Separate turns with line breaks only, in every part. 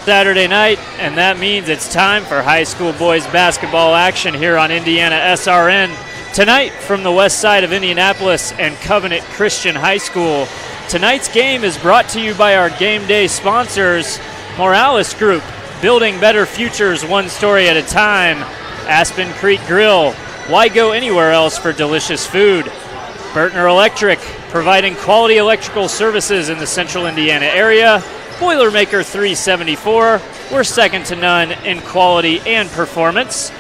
Saturday night, and that means it's time for high school boys basketball action here on IndianaSRN. Tonight from the west side of Indianapolis and Covenant Christian High School. Tonight's game is brought to you by our game day sponsors, Morales Group, building better futures one story at a time. Aspen Creek Grill, why go anywhere else for delicious food? Burtner Electric, providing quality electrical services in the central Indiana area. Boilermaker 374, we're second to none in quality and performance.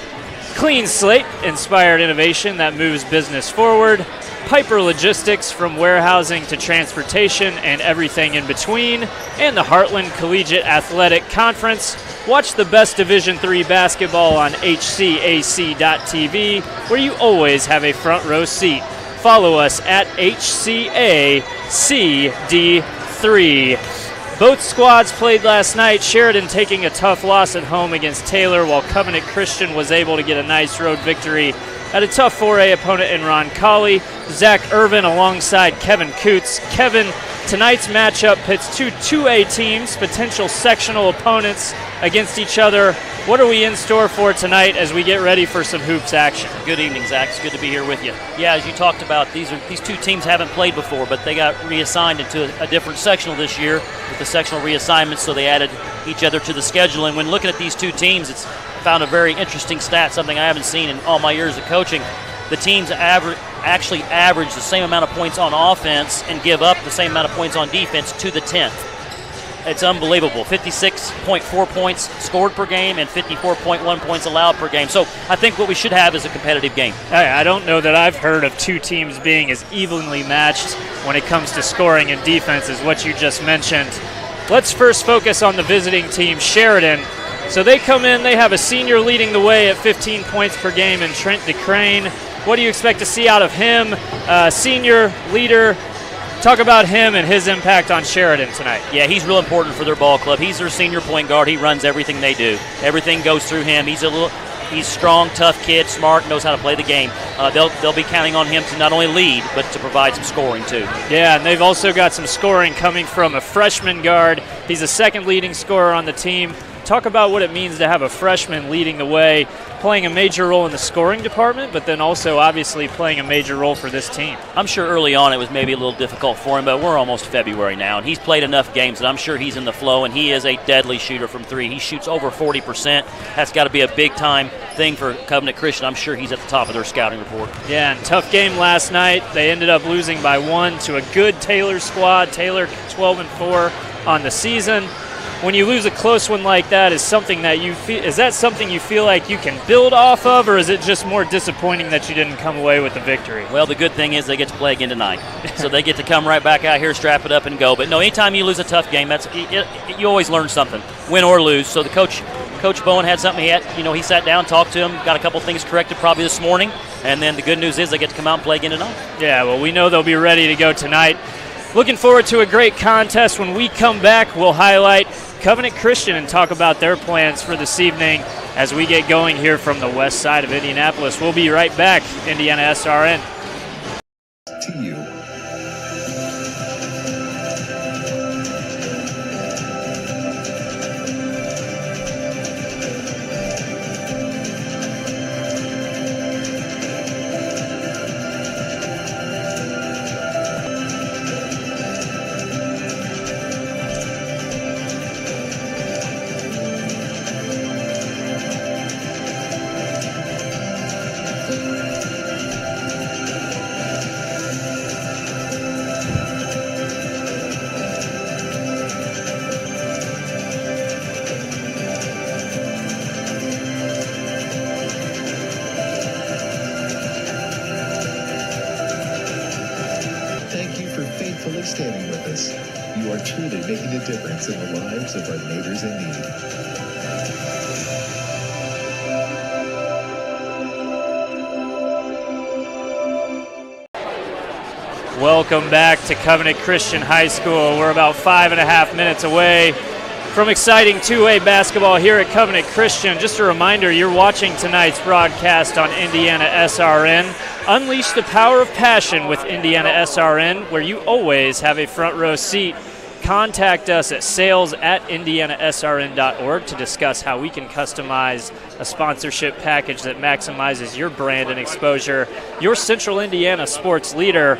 Clean Slate, inspired innovation that moves business forward. Piper Logistics, from warehousing to transportation and everything in between. And the Heartland Collegiate Athletic Conference. Watch the best Division III basketball on IHSAA.tv, where you always have a front row seat. Follow us at IHSAA-CD3. Both squads played last night, Sheridan taking a tough loss at home against Taylor, while Covenant Christian was able to get a nice road victory at a tough 4A opponent in Ron Colley. Zach Irvin alongside Kevin Coots. Kevin, tonight's matchup pits two 2A teams, potential sectional opponents against each other. What are we in store for tonight as we get ready for some hoops action?
Good evening, Zach. It's good to be here with you. Yeah, as you talked about, these two teams haven't played before, but they got reassigned into a different sectional this year with the sectional reassignments, so they added each other to the schedule. And when looking at these two teams, it's found a very interesting stat, something I haven't seen in all my years of coaching. The teams actually average the same amount of points on offense and give up the same amount of points on defense to the 10th. It's unbelievable. 56.4 points scored per game and 54.1 points allowed per game. So I think what we should have is a competitive game.
I don't know that I've heard of two teams being as evenly matched when it comes to scoring and defense as what you just mentioned. Let's first focus on the visiting team, Sheridan. So they come in, they have a senior leading the way at 15 points per game in Trent DeCrane. What do you expect to see out of him? Senior leader. Talk about him and his impact on Sheridan tonight.
Yeah, he's real important for their ball club. He's their senior point guard. He runs everything they do. Everything goes through him. He's strong, tough kid, smart, knows how to play the game. They'll be counting on him to not only lead, but to provide some scoring too.
Yeah, and they've also got some scoring coming from a freshman guard. He's the second leading scorer on the team. Talk about what it means to have a freshman leading the way, playing a major role in the scoring department, but then also obviously playing a major role for this team. I'm
sure early on it was maybe a little difficult for him, but we're almost February now, and he's played enough games that I'm sure he's in the flow, and he is a deadly shooter from three. He shoots over 40%. That's got to be a big-time thing for Covenant Christian. I'm sure he's at the top of their scouting report.
Yeah, and tough game last night. They ended up losing by 1 to a good Taylor squad. Taylor 12-4 on the season. When you lose a close one like that, is that something you feel like you can build off of, or is it just more disappointing that you didn't come away with the victory?
Well, the good thing is they get to play again tonight, so they get to come right back out here, strap it up, and go. But no, anytime you lose a tough game, you always learn something, win or lose. So the Coach Bowen had something. He sat down, talked to him, got a couple things corrected probably this morning, and then the good news is they get to come out and play again tonight.
Yeah, well, we know they'll be ready to go tonight. Looking forward to a great contest. When we come back, we'll highlight Covenant Christian and talk about their plans for this evening as we get going here from the west side of Indianapolis. We'll be right back, IndianaSRN.
To you. Standing with us, you are truly making a difference in the lives of our neighbors in need.
Welcome back to Covenant Christian High School. We're about 5.5 minutes away from exciting 2A basketball here at Covenant Christian. Just a reminder, you're watching tonight's broadcast on IndianaSRN. Unleash the power of passion with IndianaSRN, where you always have a front row seat. contact us at sales@IndianaSRN.org to discuss how we can customize a sponsorship package that maximizes your brand and exposure. Your Central Indiana sports leader.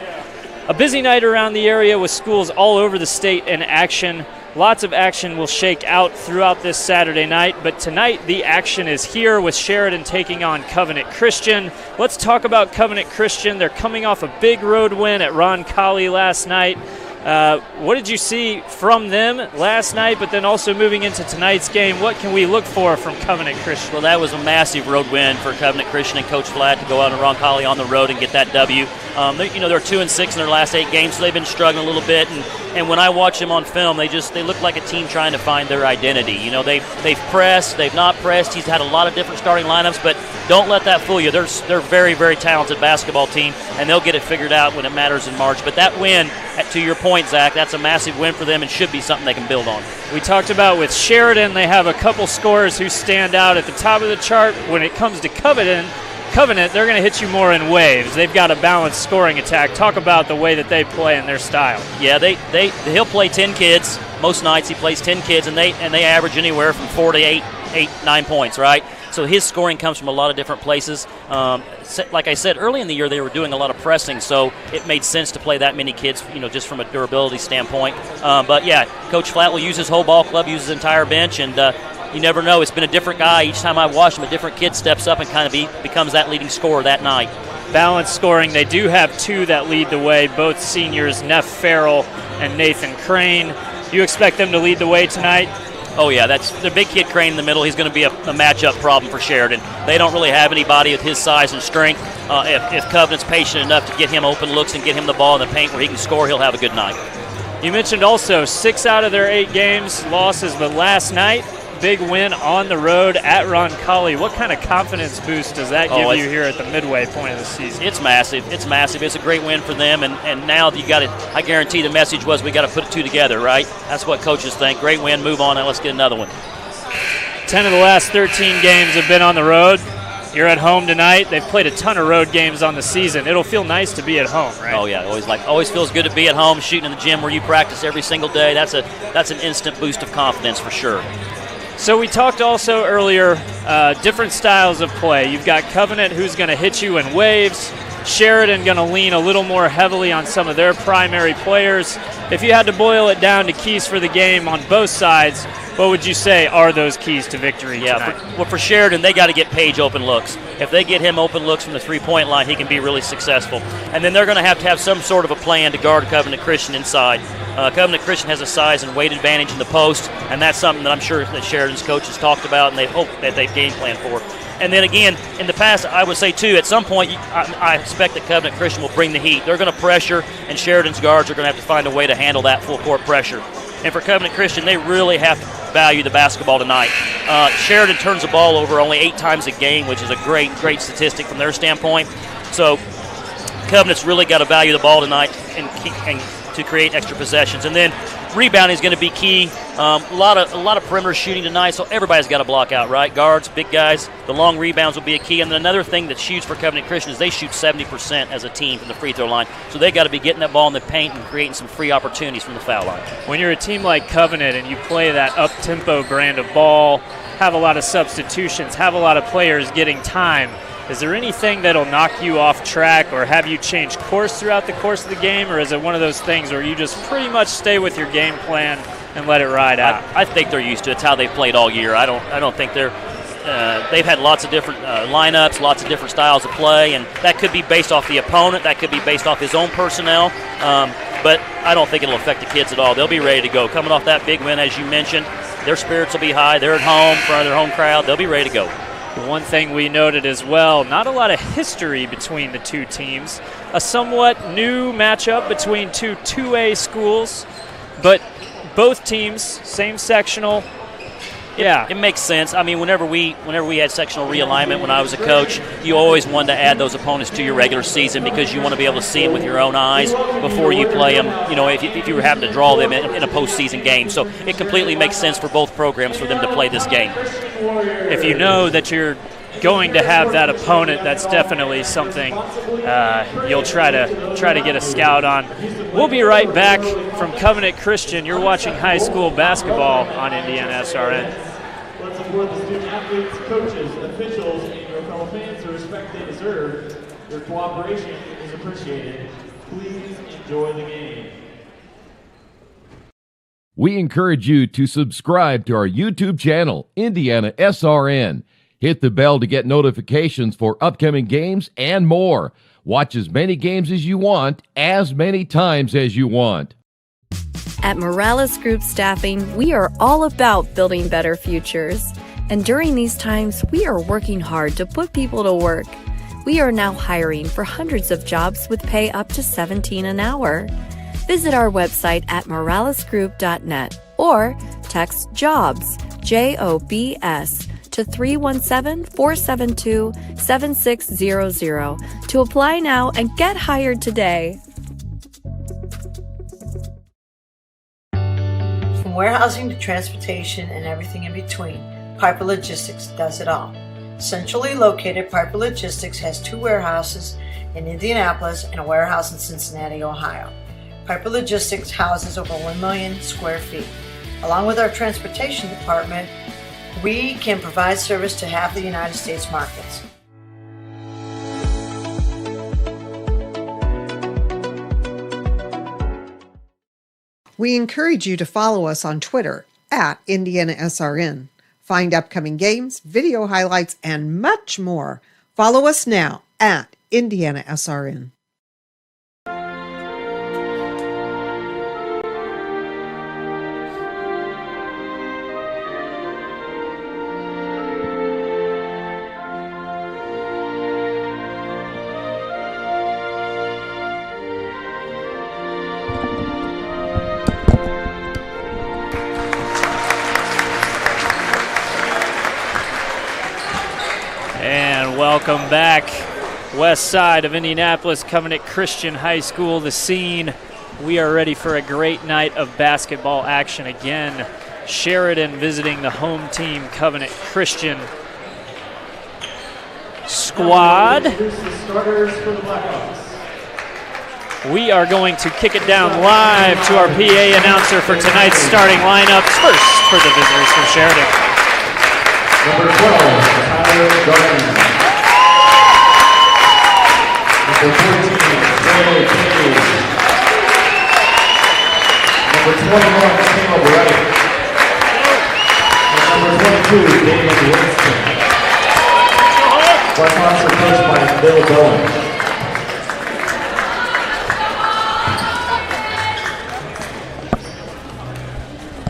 A busy night around the area with schools all over the state in action. Lots of action will shake out throughout this Saturday night, but tonight the action is here with Sheridan taking on Covenant Christian. Let's talk about Covenant Christian. They're coming off a big road win at Roncalli last night. What did you see from them last night, but then also moving into tonight's game? What can we look for from Covenant Christian?
Well, that was a massive road win for Covenant Christian and Coach Flatt to go out to Roncalli on the road and get that W. They're 2-6 in their last 8 games, so they've been struggling a little bit. And when I watch them on film, they look like a team trying to find their identity. They've pressed, they've not pressed. He's had a lot of different starting lineups, but don't let that fool you. They're a very, very talented basketball team, and they'll get it figured out when it matters in March. But that win, to your point, Zach, that's a massive win for them and should be something they can build on.
We talked about with Sheridan, they have a couple scorers who stand out at the top of the chart. When it comes to Covenant, they're going to hit you more in waves. They've got a balanced scoring attack. Talk about the way that they play and their style.
Yeah, he'll play 10 kids. Most nights he plays 10 kids, and they average anywhere from 4 to 9 points, right? So his scoring comes from a lot of different places. Like I said, early in the year they were doing a lot of pressing, so it made sense to play that many kids, just from a durability standpoint. But yeah, Coach Flatt will use his whole ball club, use his entire bench, and you never know. It's been a different guy. Each time I watch him, a different kid steps up and kind of becomes that leading scorer that night.
Balanced scoring. They do have 2 that lead the way, both seniors, Neff Farrell and Nathan Crane. You expect them to lead the way tonight?
Oh, yeah, that's the big kid Crane in the middle. He's going to be a matchup problem for Sheridan. They don't really have anybody with his size and strength. If Covenant's patient enough to get him open looks and get him the ball in the paint where he can score, he'll have a good night.
You mentioned also 6 out of their 8 games losses, but last night, big win on the road at Roncalli. What kind of confidence boost does that give you here at the midway point of the season?
It's massive. It's massive. It's a great win for them, and now you got it. I guarantee the message was we got to put 2 together, right? That's what coaches think. Great win, move on, and let's get another one.
10 of the last 13 games have been on the road. You're at home tonight. They've played a ton of road games on the season. It'll feel nice to be at home, right?
Oh yeah, always feels good to be at home, shooting in the gym where you practice every single day. That's an instant boost of confidence for sure.
So we talked also earlier, different styles of play. You've got Covenant, who's going to hit you in waves. Sheridan going to lean a little more heavily on some of their primary players. If you had to boil it down to keys for the game on both sides, what would you say are those keys to victory tonight?
For Sheridan, they got to get Page open looks. If they get him open looks from the three-point line, he can be really successful. And then they're going to have some sort of a plan to guard Covenant Christian inside. Covenant Christian has a size and weight advantage in the post, and that's something that I'm sure that Sheridan's coach has talked about and they hope that they've game planned for. And then again, in the past, I would say too, at some point, I expect that Covenant Christian will bring the heat. They're going to pressure, and Sheridan's guards are going to have to find a way to handle that full court pressure. And for Covenant Christian, they really have to value the basketball tonight. Sheridan turns the ball over only 8 times a game, which is a great statistic from their standpoint. So Covenant's really got to value the ball tonight and to create extra possessions. And then rebounding is going to be key. A lot of perimeter shooting tonight, so everybody's got to block out, right? Guards, big guys, the long rebounds will be a key. And then another thing that's huge for Covenant Christian is they shoot 70% as a team from the free throw line. So they got to be getting that ball in the paint and creating some free opportunities from the foul line.
When you're a team like Covenant and you play that up-tempo brand of ball, have a lot of substitutions, have a lot of players getting time, is there anything that'll knock you off track or have you change course throughout the course of the game, or is it one of those things where you just pretty much stay with your game plan and let it ride out?
I think they're used to it. It's how they've played all year. I don't think they've had lots of different lineups, lots of different styles of play, and that could be based off the opponent. That could be based off his own personnel. But I don't think it'll affect the kids at all. They'll be ready to go. Coming off that big win, as you mentioned, their spirits will be high. They're at home, in front of their home crowd. They'll be ready to go.
One thing we noted as well, not a lot of history between the two teams. A somewhat new matchup between two 2A schools, but both teams, same sectional. Yeah,
it makes sense. I mean, whenever we had sectional realignment when I was a coach, you always wanted to add those opponents to your regular season because you want to be able to see them with your own eyes before you play them, if you were having to draw them in a postseason game. So it completely makes sense for both programs for them to play this game.
If you know that you're going to have that opponent, that's definitely something you'll try to get a scout on. We'll be right back from Covenant Christian. You're watching high school basketball on IndianaSRN.
Let's support the student athletes, coaches, officials, and your fellow fans the respect they deserve. Your cooperation is appreciated. Please enjoy the game.
We encourage you to subscribe to our YouTube channel, IndianaSRN. Hit the bell to get notifications for upcoming games and more. Watch as many games as you want, as many times as you want.
At Morales Group Staffing, we are all about building better futures. And during these times, we are working hard to put people to work. We are now hiring for hundreds of jobs with pay up to $17 an hour. Visit our website at moralesgroup.net or text JOBS, JOBS, to 317-472-7600 to apply now and get hired today.
From warehousing to transportation and everything in between, Piper Logistics does it all. Centrally located, Piper Logistics has 2 warehouses in Indianapolis and a warehouse in Cincinnati, Ohio. Piper Logistics houses over 1 million square feet. Along with our transportation department, we can provide service to half the United States markets.
We encourage you to follow us on Twitter at IndianaSRN. Find upcoming games, video highlights, and much more. Follow us now at IndianaSRN.
Welcome back. West side of Indianapolis, Covenant Christian High School, the scene. We are ready for a great night of basketball action again. Sheridan visiting the home team, Covenant Christian squad. We are going to kick it down live to our PA announcer for tonight's starting lineups. First for the visitors from Sheridan.
Number 12, Tyler Gardner. Number 14, Ray Page. Number 21, Caleb Wright. And number 22, David Winston. Our sponsor coached by Bill Bowen.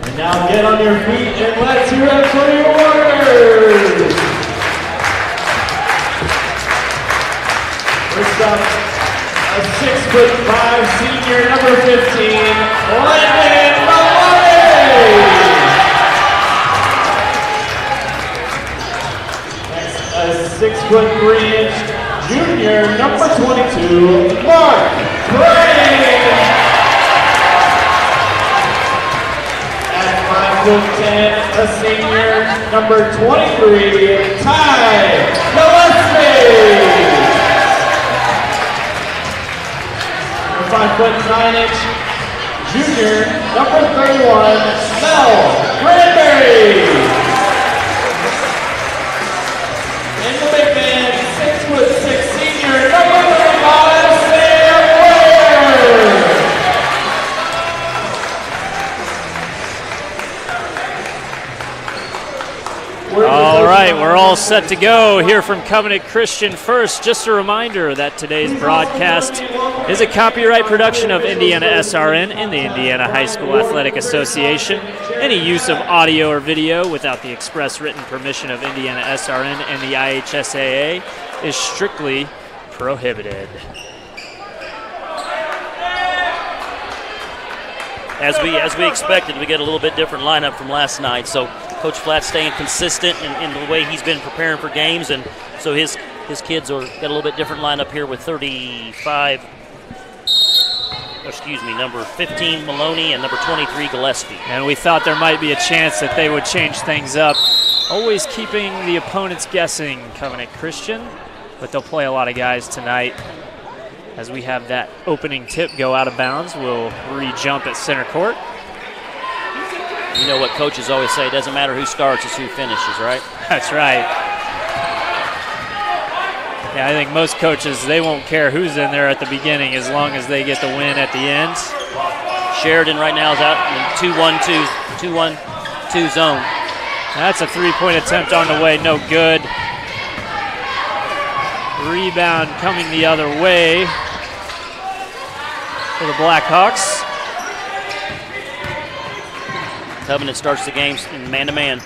And now get on your feet and let's hear it for your Warriors! First up, a 6'5" senior, number 15, Landon Maloney! Next, a 6'3" junior, number 22, Mark Gray! At 5'10", a senior, number 23, Ty Gillespie! 5'9" junior, number 31, Mel Granberry. In the big man, 6'6" senior, number 35, Sam Ware.
All right, we're all set to go here from Covenant Christian. First, just a reminder that today's broadcast is a copyright production of IndianaSRN and the Indiana High School Athletic Association. Any use of audio or video without the express written permission of IndianaSRN and the IHSAA is strictly prohibited.
As we expected, we get a little bit different lineup from last night. So Coach Flatt staying consistent in the way he's been preparing for games, and so his kids got a little bit different lineup here with number 15 Maloney and number 23 Gillespie.
And we thought there might be a chance that they would change things up always keeping the opponents guessing, Covenant Christian, but they'll play a lot of guys tonight. As we have that opening tip go out of bounds, we'll re-jump at center court.
You know what coaches always say, it doesn't matter who starts, it's who finishes, right?
That's right. Yeah, I think most coaches, they won't care who's in there at the beginning as long as they get the win at the end.
Sheridan right now is out in 2-1-2 zone.
That's a three-point attempt on the way, no good. Rebound coming the other way for the Blackhawks.
Covenant starts the game in man-to-man.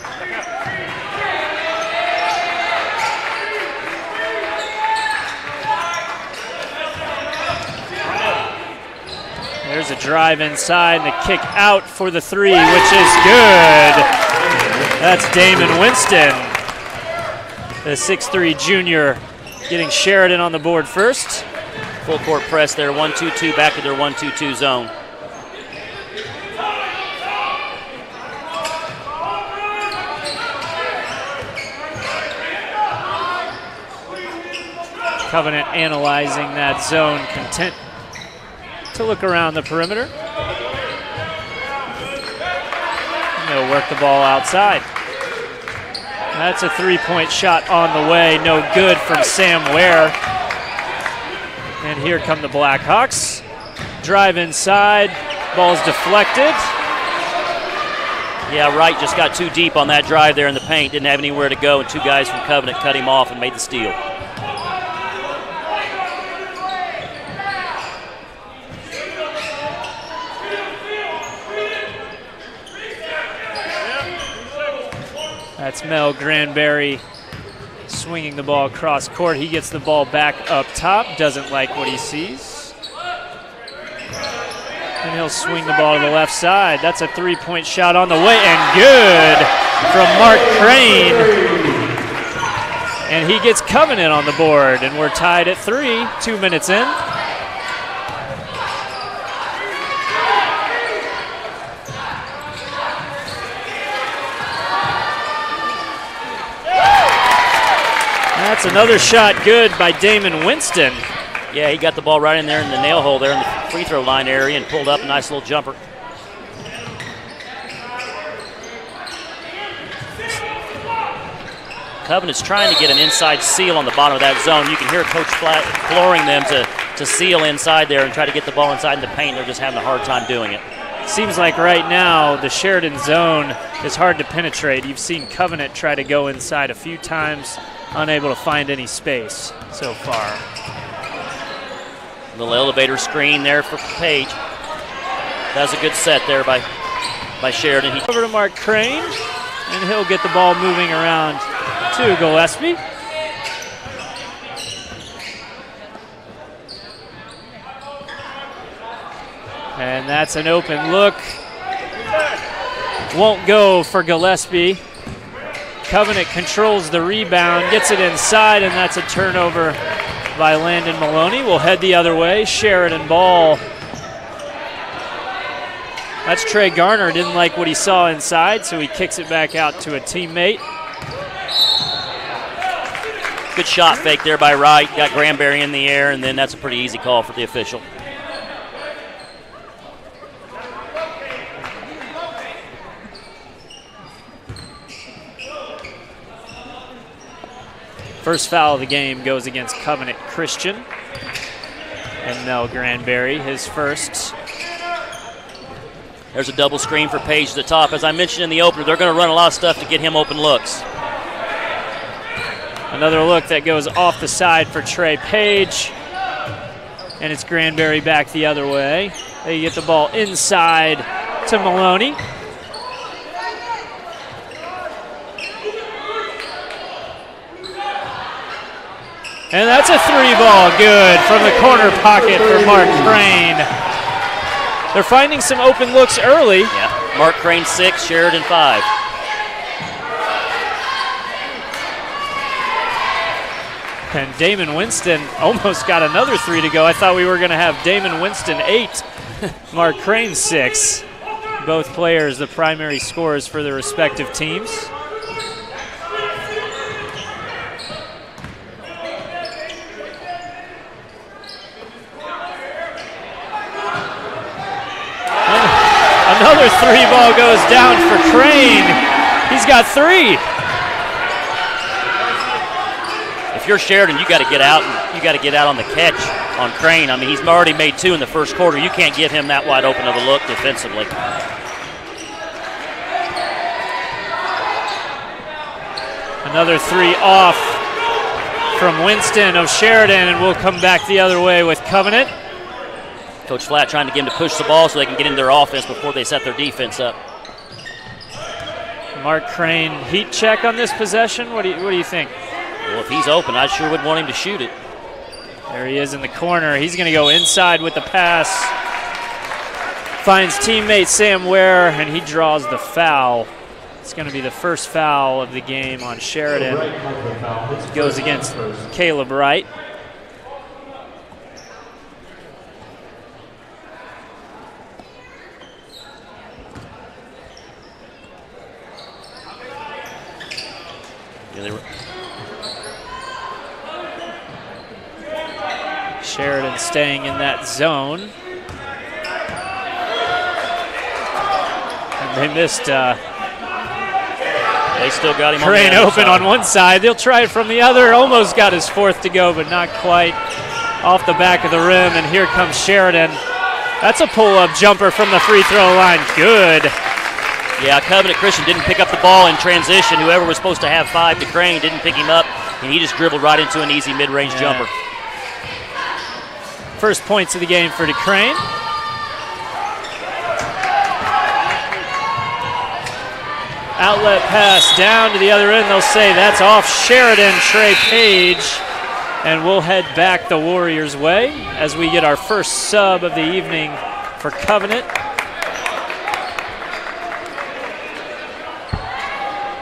There's a drive inside and a kick out for the three, which is good. That's Damon Winston, the 6'3" junior, getting Sheridan on the board first.
Full court press there, 1-2-2, back to their 1-2-2 zone.
Covenant analyzing that zone, content to look around the perimeter. And they'll work the ball outside. That's a three-point shot on the way, no good from Sam Ware. And here come the Blackhawks. Drive inside, ball's deflected.
Yeah, Wright just got too deep on that drive there in the paint, didn't have anywhere to go, and two guys from Covenant cut him off and made the steal.
That's Mel Granberry swinging the ball across court. He gets the ball back up top, doesn't like what he sees. And he'll swing the ball to the left side. That's a three-point shot on the way, and good from Mark Crane. And he gets Covenant on the board, and we're tied at 3, 2 minutes in. That's another shot good by Damon Winston.
Yeah, he got the ball right in there in the nail hole there in the free throw line area and pulled up a nice little jumper. Covenant's trying to get an inside seal on the bottom of that zone. You can hear Coach flooring them to seal inside there and try to get the ball inside in the paint. They're just having a hard time doing it.
Seems like right now the Sheridan zone is hard to penetrate. You've seen Covenant try to go inside a few times, unable to find any space so far.
Little elevator screen there for Page. That was a good set there by Sheridan.
Over to Mark Crane, and he'll get the ball moving around to Gillespie. And that's an open look. Won't go for Gillespie. Covenant controls the rebound, gets it inside, and that's a turnover by Landon Maloney. We'll head the other way. Sheridan ball. That's Trey Garner. Didn't like what he saw inside, so he kicks it back out to a teammate.
Good shot fake there by Wright. Got Granberry in the air, and then that's a pretty easy call for the official.
First foul of the game goes against Covenant Christian. And Mel Granberry, his first.
There's a double screen for Page to the top. As I mentioned in the opener, they're going to run a lot of stuff to get him open looks.
Another look that goes off the side for Trey Page. And it's Granberry back the other way. They get the ball inside to Maloney. And that's a three ball, good from the corner pocket for Mark Crane. They're finding some open looks early.
Yeah, Mark Crane 6, Sheridan 5.
And Damon Winston almost got another three to go. I thought we were going to have Damon Winston 8, Mark Crane 6. Both players the primary scorers for their respective teams. Another three ball goes down for Crane. He's got 3.
If you're Sheridan, you got to get out. You got to get out on the catch on Crane. I mean, he's already made 2 in the first quarter. You can't give him that wide open of a look defensively.
Another 3 off from Winston of Sheridan, and we'll come back the other way with Covenant.
Coach Flatt trying to get him to push the ball so they can get into their offense before they set their defense up.
Mark Crane, heat check on this possession. What do you think?
Well, if he's open, I sure would want him to shoot it.
There he is in the corner. He's going to go inside with the pass. Finds teammate Sam Ware, and he draws the foul. It's going to be the first foul of the game on Sheridan. It goes against Caleb Wright. Sheridan staying in that zone. And they missed
they still got him
Crane
on
open on one side. They'll try it from the other. Almost got his 4th to go, but not quite. Off the back of the rim, and here comes Sheridan. That's a pull-up jumper from the free throw line. Good.
Yeah, Covenant Christian didn't pick up the ball in transition. Whoever was supposed to have 5 to Crane didn't pick him up, and he just dribbled right into an easy mid-range jumper.
First points of the game for DeCrane. Outlet pass down to the other end. They'll say that's off Sheridan, Trey Page. And we'll head back the Warriors' way as we get our first sub of the evening for Covenant.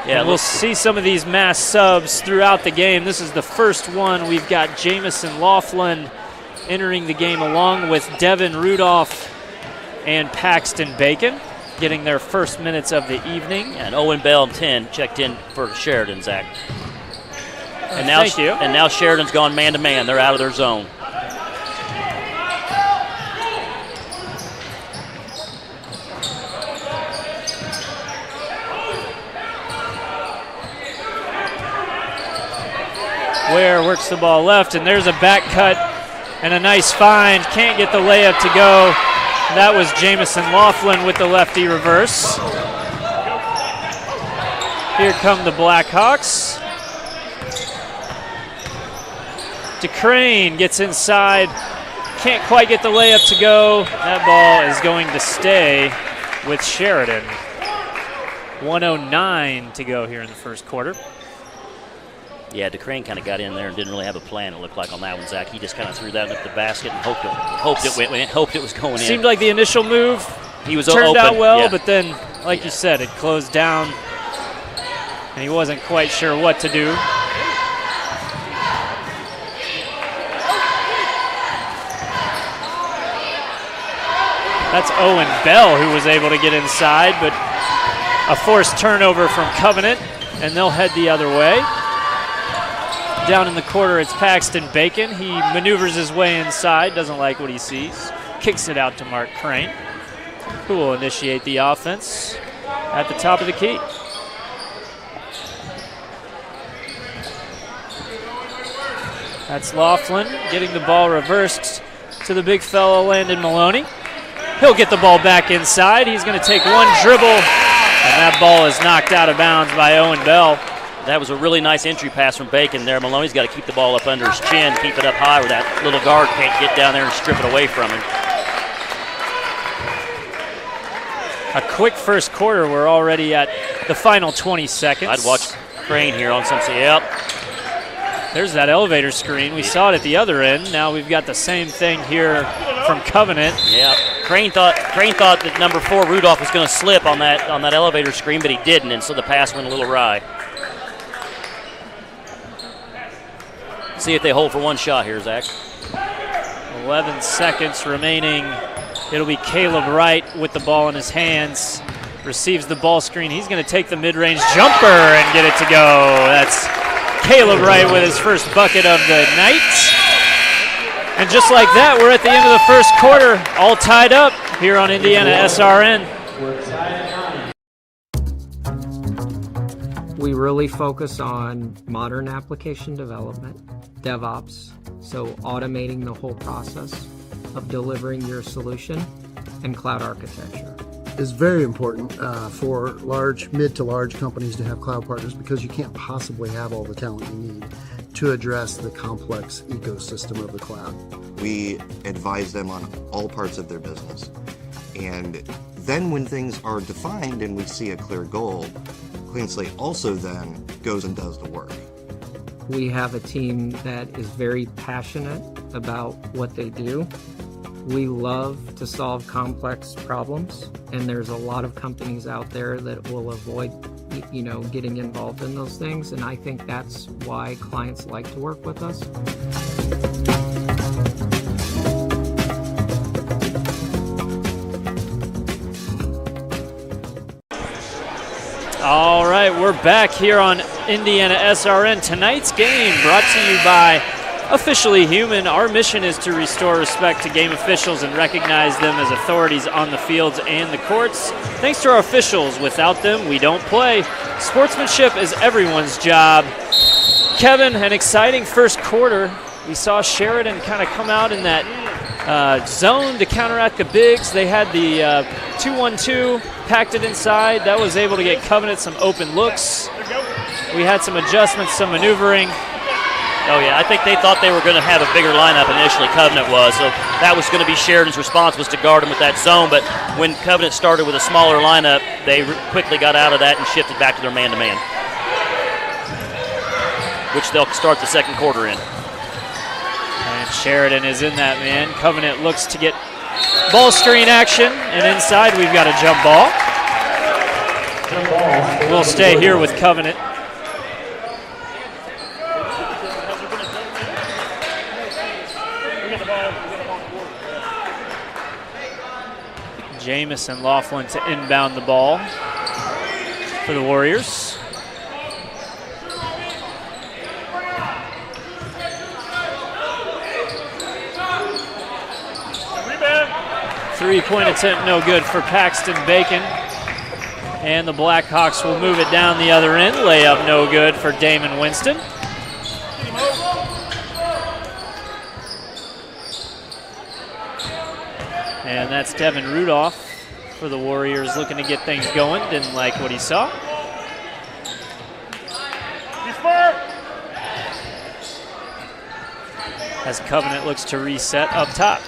Yeah, we'll see some of these mass subs throughout the game. This is the first one. We've got Jamison Laughlin entering the game along with Devin Rudolph and Paxton Bacon, getting their first minutes of the evening.
And Owen Bell, 10, checked in for Sheridan, Zach. And now,
thank you.
And now Sheridan's gone man-to-man. They're out of their zone.
Ware works the ball left, and there's a back cut and a nice find. Can't get the layup to go. That was Jamison Laughlin with the lefty reverse. Here come the Blackhawks. DeCrane gets inside. Can't quite get the layup to go. That ball is going to stay with Sheridan. 1:09 to go here in the first quarter.
Yeah, DeCrane kind of got in there and didn't really have a plan, it looked like, on that one, Zach. He just kind of threw that up the basket and hoped it was going in.
Seemed like the initial move
he was
turned
open,
out well,
yeah.
But then, like you said, it closed down, and he wasn't quite sure what to do. That's Owen Bell who was able to get inside, but a forced turnover from Covenant, and they'll head the other way. Down in the quarter, it's Paxton Bacon. He maneuvers his way inside, doesn't like what he sees. Kicks it out to Mark Crane, who will initiate the offense at the top of the key. That's Laughlin getting the ball reversed to the big fellow Landon Maloney. He'll get the ball back inside. He's going to take one dribble, and that ball is knocked out of bounds by Owen Bell.
That was a really nice entry pass from Bacon there. Maloney's got to keep the ball up under his chin, keep it up high where that little guard can't get down there and strip it away from him.
A quick first quarter. We're already at the final 20 seconds.
I'd watch Crane here on some. Yep.
There's that elevator screen. We saw it at the other end. Now we've got the same thing here from Covenant.
Yeah. Crane thought that number 4 Rudolph was going to slip on that elevator screen, but he didn't, and so the pass went a little awry. See if they hold for one shot here, Zach.
11 seconds remaining. It'll be Caleb Wright with the ball in his hands. Receives the ball screen. He's going to take the mid-range jumper and get it to go. That's Caleb Wright with his first bucket of the night. And just like that, we're at the end of the first quarter, all tied up here on IndianaSRN.
We're tied at 9.
We really focus on modern application development, DevOps, so automating the whole process of delivering your solution, and cloud architecture.
It's very important for mid to large companies to have cloud partners because you can't possibly have all the talent you need to address the complex ecosystem of the cloud.
We advise them on all parts of their business. And then when things are defined and we see a clear goal, Clean Slate also then goes and does the work.
We have a team that is very passionate about what they do. We love to solve complex problems, and there's a lot of companies out there that will avoid, getting involved in those things, and I think that's why clients like to work with us.
All right, we're back here on IndianaSRN. Tonight's game brought to you by Officially Human. Our mission is to restore respect to game officials and recognize them as authorities on the fields and the courts. Thanks to our officials. Without them, we don't play. Sportsmanship is everyone's job. Kevin, an exciting first quarter. We saw Sheridan kind of come out in that zone to counteract the bigs. They had the 2-1-2, packed it inside. That was able to get Covenant some open looks. We had some adjustments, some maneuvering.
Oh, yeah, I think they thought they were going to have a bigger lineup initially, Covenant was. So that was going to be Sheridan's response, was to guard him with that zone. But when Covenant started with a smaller lineup, they quickly got out of that and shifted back to their man-to-man, which they'll start the second quarter in.
And Sheridan is in that man. Covenant looks to get ball screen action, and inside we've got a jump ball. We'll stay here with Covenant. Jamison Laughlin to inbound the ball for the Warriors. Three-point attempt no good for Paxton Bacon. And the Blackhawks will move it down the other end. Layup no good for Damon Winston. And that's Devin Rudolph for the Warriors, looking to get things going. Didn't like what he saw. As Covenant looks to reset up top.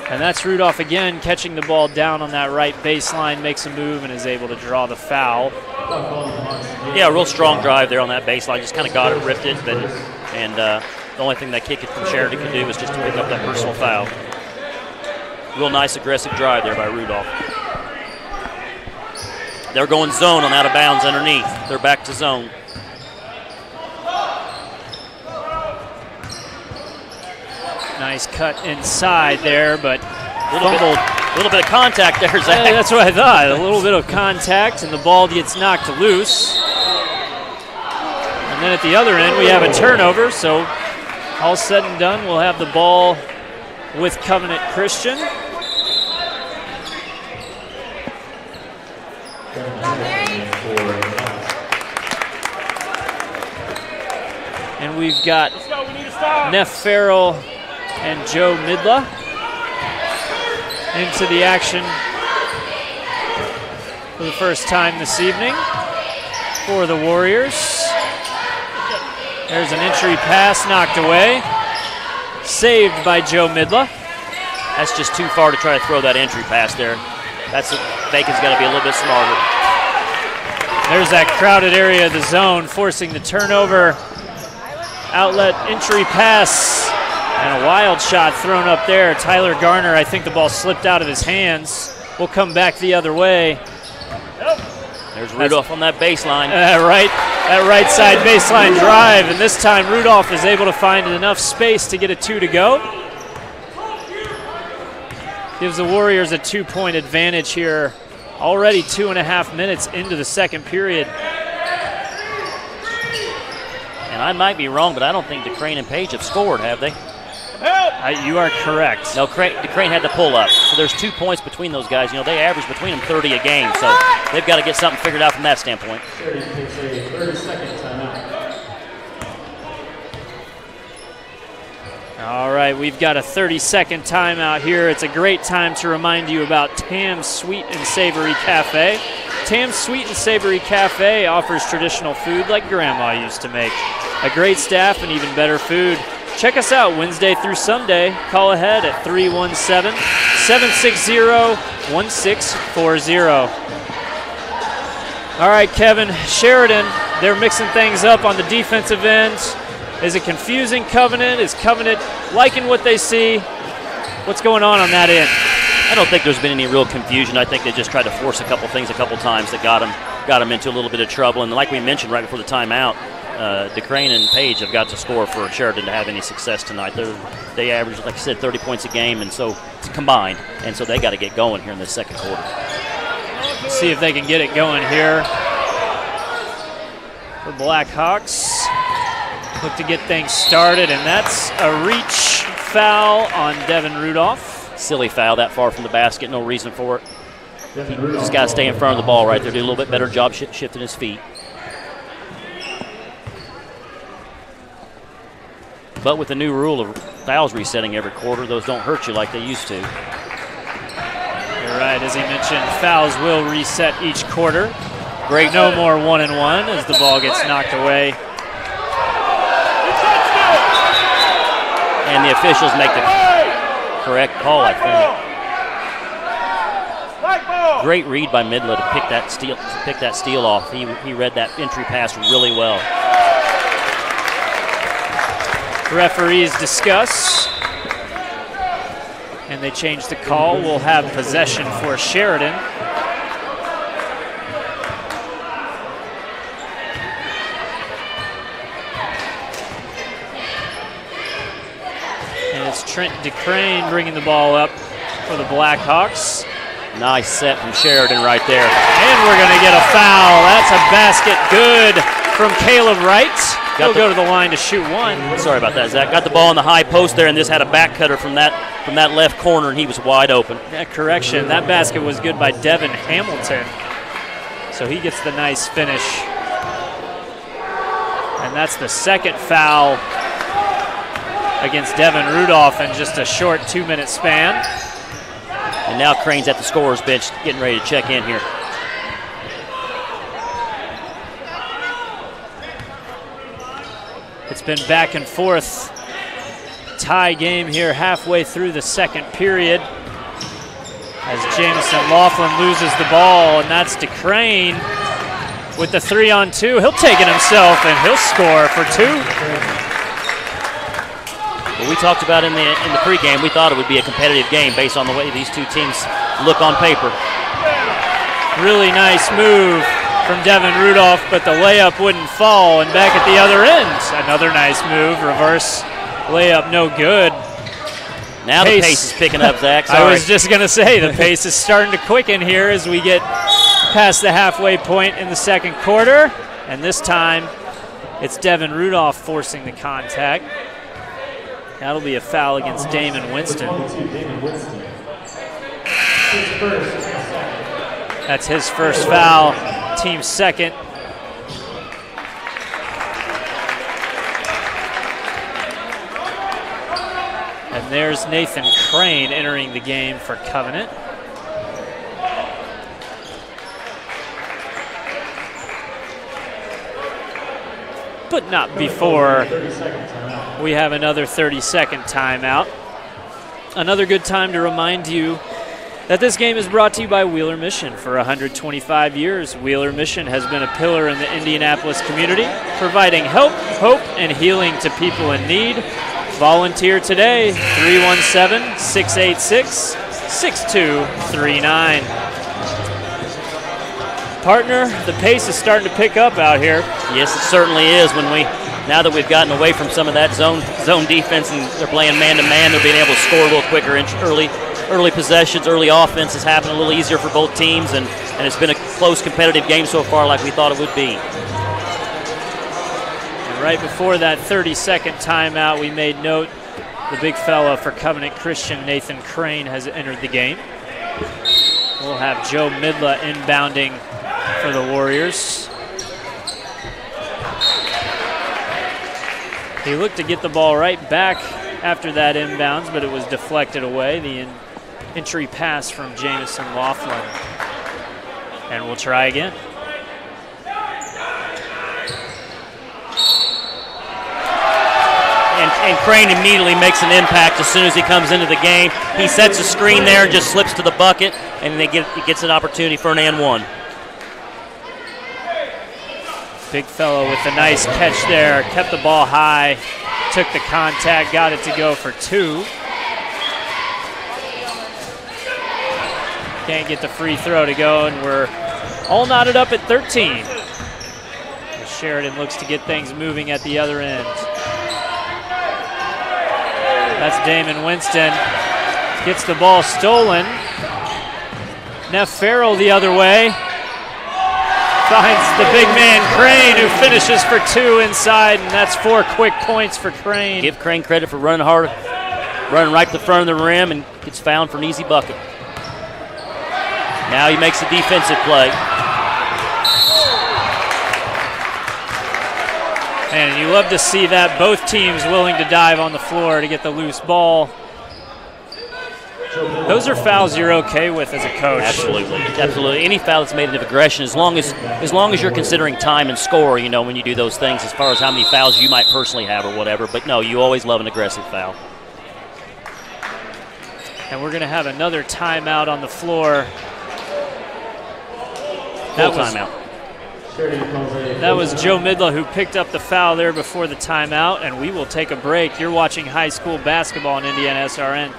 And that's Rudolph again, catching the ball down on that right baseline, makes a move and is able to draw the foul.
Yeah, a real strong drive there on that baseline. Just kind of got it, ripped it, and the only thing that kick it from Sheridan could do was just to pick up that personal foul. Real nice aggressive drive there by Rudolph. They're going zone on out of bounds underneath. They're back to zone.
Nice cut inside there, but
fumbled. A little bit of contact there, Zach.
Yeah, that's what I thought. A little bit of contact, and the ball gets knocked loose. And then at the other end, we have a turnover. So all said and done, we'll have the ball with Covenant Christian. And we've got Neff Farrell and Joe Midla into the action for the first time this evening for the Warriors. There's an entry pass knocked away. Saved by Joe Midla.
That's just too far to try to throw that entry pass there. Bacon's got to be a little bit smarter.
There's that crowded area of the zone, forcing the turnover. Outlet entry pass. And a wild shot thrown up there. Tyler Garner, I think the ball slipped out of his hands. Will come back the other way.
There's Rudolph on that baseline.
That right side baseline drive. And this time Rudolph is able to find enough space to get a 2 to go. Gives the Warriors a 2-point advantage here. Already 2.5 minutes into the second period.
And And I might be wrong, but I don't think DeCrane and Page have scored, have they?
You are correct.
No, DeCrane had the pull-up. So there's 2 points between those guys. They average between them 30 a game, so they've got to get something figured out from that standpoint.
Sheridan takes a 30-second timeout.
All right, we've got a 30-second timeout here. It's a great time to remind you about Tam's Sweet and Savory Cafe. Tam's Sweet and Savory Cafe offers traditional food like Grandma used to make. A great staff and even better food. Check us out Wednesday through Sunday. Call ahead at 317-760-1640. All right, Kevin, Sheridan, they're mixing things up on the defensive end. Is it confusing Covenant? Is Covenant liking what they see? What's going on that end?
I don't think there's been any real confusion. I think they just tried to force a couple things a couple times that got them into a little bit of trouble. And like we mentioned right before the timeout, DeCrane and Page have got to score for Sheridan to have any success tonight. They average, like I said, 30 points a game, and so it's combined. And so they got to get going here in the second quarter.
See if they can get it going here. The Blackhawks look to get things started, and that's a reach foul on Devin Rudolph.
Silly foul that far from the basket, no reason for it. He just got to stay in front of the ball right there, do a little bit better job shifting his feet. But with the new rule of fouls resetting every quarter, those don't hurt you like they used to.
You're right, as he mentioned, fouls will reset each quarter.
Great.
No more 1-and-1 as the ball gets knocked away.
And the officials make the correct call, I think. Great read by Midla to pick that steal off. He read that entry pass really well.
Referees discuss, and they change the call. We'll have possession for Sheridan. And it's Trent DeCrane bringing the ball up for the Blackhawks.
Nice set from Sheridan right there.
And we're going to get a foul. That's a basket good from Caleb Wright. He'll go to the line to shoot one.
Sorry about that, Zach. Got the ball in the high post there, and this had a back cutter from that left corner, and he was wide open.
Yeah, correction. That basket was good by Devin Hamilton. So he gets the nice finish. And that's the second foul against Devin Rudolph in just a short 2-minute span.
And now Crane's at the scorer's bench getting ready to check in here.
It's been back and forth. Tie game here halfway through the second period as Jameson Laughlin loses the ball, and that's DeCrane with the 3-on-2. He'll take it himself, and he'll score for 2.
Well, we talked about in the pregame, we thought it would be a competitive game based on the way these two teams look on paper.
Really nice move from Devin Rudolph, but the layup wouldn't fall. And back at the other end, another nice move. Reverse layup, no good.
Now the pace is picking up, Zach. Sorry.
I was just going to say, the pace is starting to quicken here as we get past the halfway point in the second quarter. And this time, it's Devin Rudolph forcing the contact. That'll be a foul against Damon Winston. That's his first foul, team second. And there's Nathan Crane entering the game for Covenant. But not before we have another 30-second timeout. Another good time to remind you that this game is brought to you by Wheeler Mission. For 125 years, Wheeler Mission has been a pillar in the Indianapolis community, providing help, hope, and healing to people in need. Volunteer today, 317-686-6239. Partner, the pace is starting to pick up out here.
Yes, it certainly is. Now that we've gotten away from some of that zone defense and they're playing man-to-man, they're being able to score a little quicker early possessions, early offense has happened a little easier for both teams, and it's been a close competitive game so far like we thought it would be.
Right before that 30-second timeout, we made note the big fella for Covenant Christian, Nathan Crane, has entered the game. We'll have Joe Midla inbounding for the Warriors. He looked to get the ball right back after that inbounds, but it was deflected away. The entry pass from Jamison Laughlin. And we'll try again.
And Crane immediately makes an impact as soon as he comes into the game. He sets a screen there and just slips to the bucket, and he gets an opportunity for an and one.
Big fellow with a nice catch there. Kept the ball high, took the contact, got it to go for two. Can't get the free throw to go, and we're all knotted up at 13. Sheridan looks to get things moving at the other end. That's Damon Winston. Gets the ball stolen. Neff Farrell the other way. Finds the big man Crane, who finishes for two inside, and that's 4 quick points for Crane.
Give Crane credit for running hard, running right to the front of the rim, and gets found for an easy bucket. Now he makes a defensive play.
And you love to see that, both teams willing to dive on the floor to get the loose ball. Those are fouls you're okay with as a coach.
Absolutely, absolutely. Any foul that's made of aggression, as long as you're considering time and score, you know, when you do those things, as far as how many fouls you might personally have or whatever. But no, you always love an aggressive foul.
And we're going to have another timeout on the floor.
Full timeout.
That was Joe Midla who picked up the foul there before the timeout, and we will take a break. You're watching high school basketball on IndianaSRN.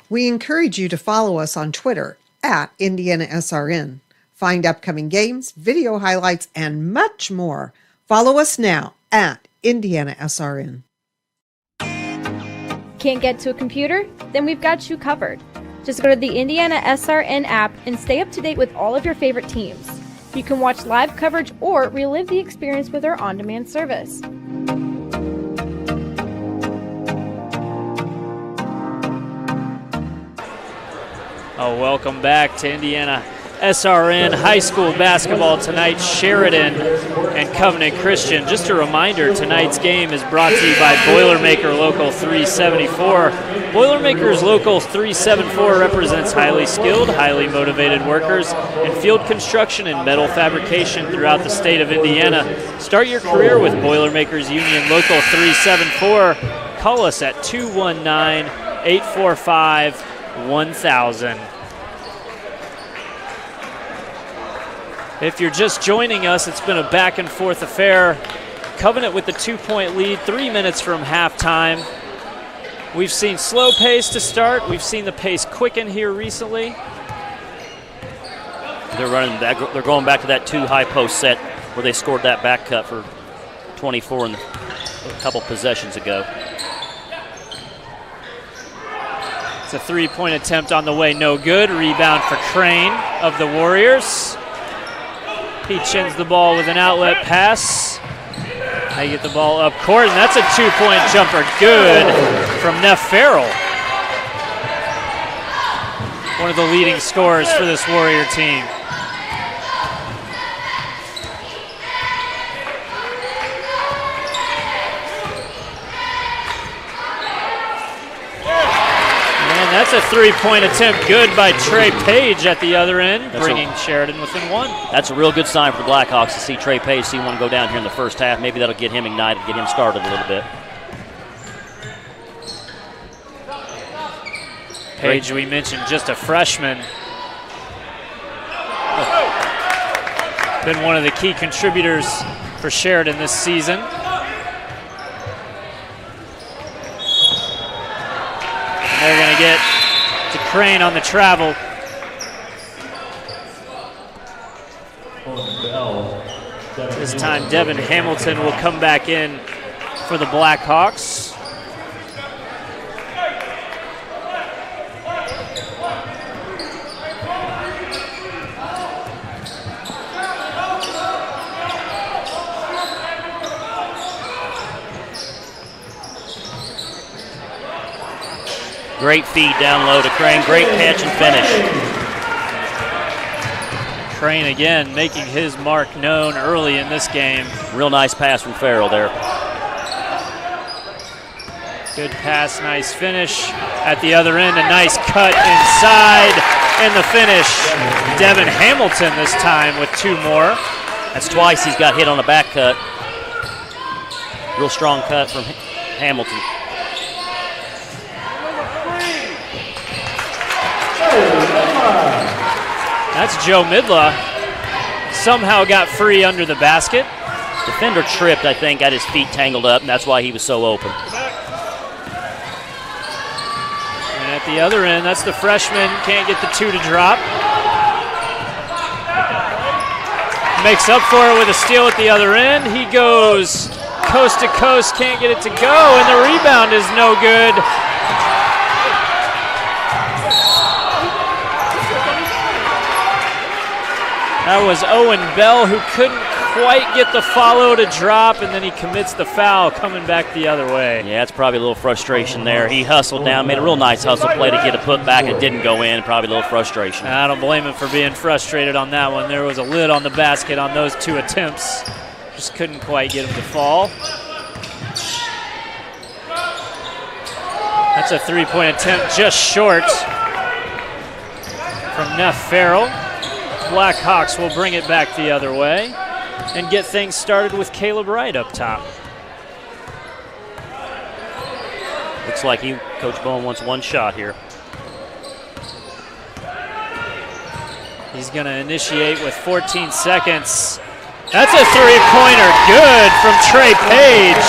We encourage you to follow us on Twitter at IndianaSRN. Find upcoming games, video highlights, and much more. Follow us now at IndianaSRN.
Can't get to a computer? Then we've got you covered. Just go to the IndianaSRN app and stay up to date with all of your favorite teams. You can watch live coverage or relive the experience with our on-demand service.
Oh, welcome back to IndianaSRN high school basketball tonight. Sheridan and Covenant Christian. Just a reminder, tonight's game is brought to you by Boilermaker Local 374. Boilermakers Local 374 represents highly skilled, highly motivated workers in field construction and metal fabrication throughout the state of Indiana. Start your career with Boilermakers Union Local 374. Call us at 219-845-1000. If you're just joining us, it's been a back and forth affair. Covenant with the 2-point lead, 3 minutes from halftime. We've seen slow pace to start. We've seen the pace quicken here recently.
They're going back to that 2 high post set where they scored that back cut for 24 a couple possessions ago.
It's a 3-point attempt on the way, no good. Rebound for Crane of the Warriors. He chins the ball with an outlet pass. They get the ball up court, and that's a 2-point jumper. Good from Neff Farrell. One of the leading scorers for this Warrior team. That's a 3-point attempt, good by Trey Page at the other end, bringing Sheridan within 1.
That's a real good sign for the Blackhawks to see Trey Page, see one go down here in the first half. Maybe that'll get him ignited, get him started a little bit.
Page, we mentioned, just a freshman. Been one of the key contributors for Sheridan this season. They're going to get to Crane on the travel. This time Devin Hamilton will come back in for the Blackhawks.
Great feed down low to Crane. Great catch and finish.
Crane again making his mark known early in this game.
Real nice pass from Farrell there.
Good pass, nice finish. At the other end, a nice cut inside, and the finish. Devin Hamilton this time with 2 more.
That's twice he's got hit on a back cut. Real strong cut from Hamilton.
That's Joe Midla. Somehow got free under the basket.
Defender tripped, I think, got his feet tangled up, and that's why he was so open.
And at the other end, that's the freshman. Can't get the 2 to drop. Makes up for it with a steal at the other end. He goes coast to coast, can't get it to go, and the rebound is no good. That was Owen Bell, who couldn't quite get the follow to drop, and then he commits the foul coming back the other way.
Yeah, it's probably a little frustration there. He hustled down, made a real nice hustle play to get a putback. It didn't go in, probably a little frustration.
I don't blame him for being frustrated on that one. There was a lid on the basket on those 2 attempts. Just couldn't quite get him to fall. That's a 3-point attempt just short from Neff Farrell. Blackhawks will bring it back the other way and get things started with Caleb Wright up top.
Looks like Coach Bowen wants 1 shot here.
He's going to initiate with 14 seconds. That's a 3-pointer. Good from Trey Page.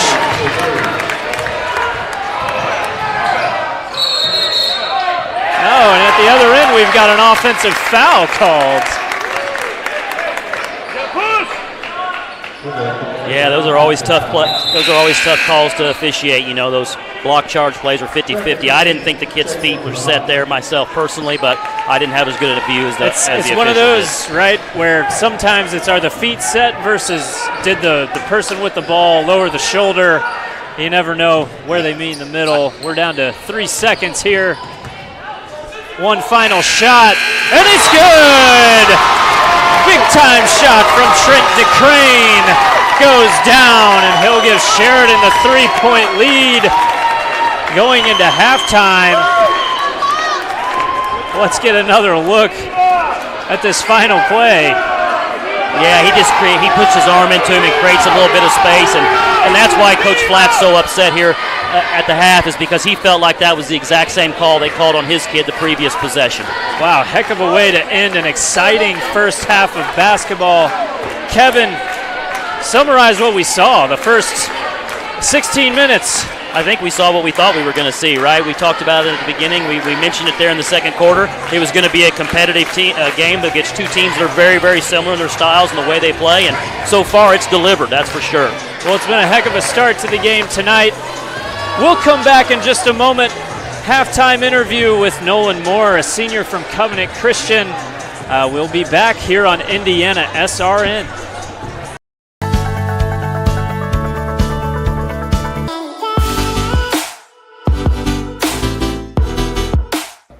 Oh, and at the other end, we've got an offensive foul called.
Yeah, those are always tough calls to officiate. You know, those block charge plays are 50-50. I didn't think the kid's feet were set there myself personally, but I didn't have as good a view as the
It's one of those, right, where sometimes it's are the feet set versus did the person with the ball lower the shoulder. You never know where they meet in the middle. We're down to 3 seconds here. 1 final shot, and it's good! Big time shot from Trent DeCrane. Goes down, and he'll give Sheridan the 3-point lead going into halftime. Let's get another look at this final play.
Yeah, he puts his arm into him and creates a little bit of space, and that's why Coach Flatt's so upset here at the half, is because he felt like that was the exact same call they called on his kid the previous possession.
Wow, heck of a way to end an exciting first half of basketball. Kevin, summarize what we saw the first 16 minutes.
I think we saw what we thought we were going to see, right? We talked about it at the beginning. We mentioned it there in the second quarter. It was going to be a competitive game against 2 teams that are very, very similar in their styles and the way they play, and so far it's delivered, that's for sure.
Well, it's been a heck of a start to the game tonight. We'll come back in just a moment. Halftime interview with Nolan Moore, a senior from Covenant Christian. We'll be back here on IndianaSRN.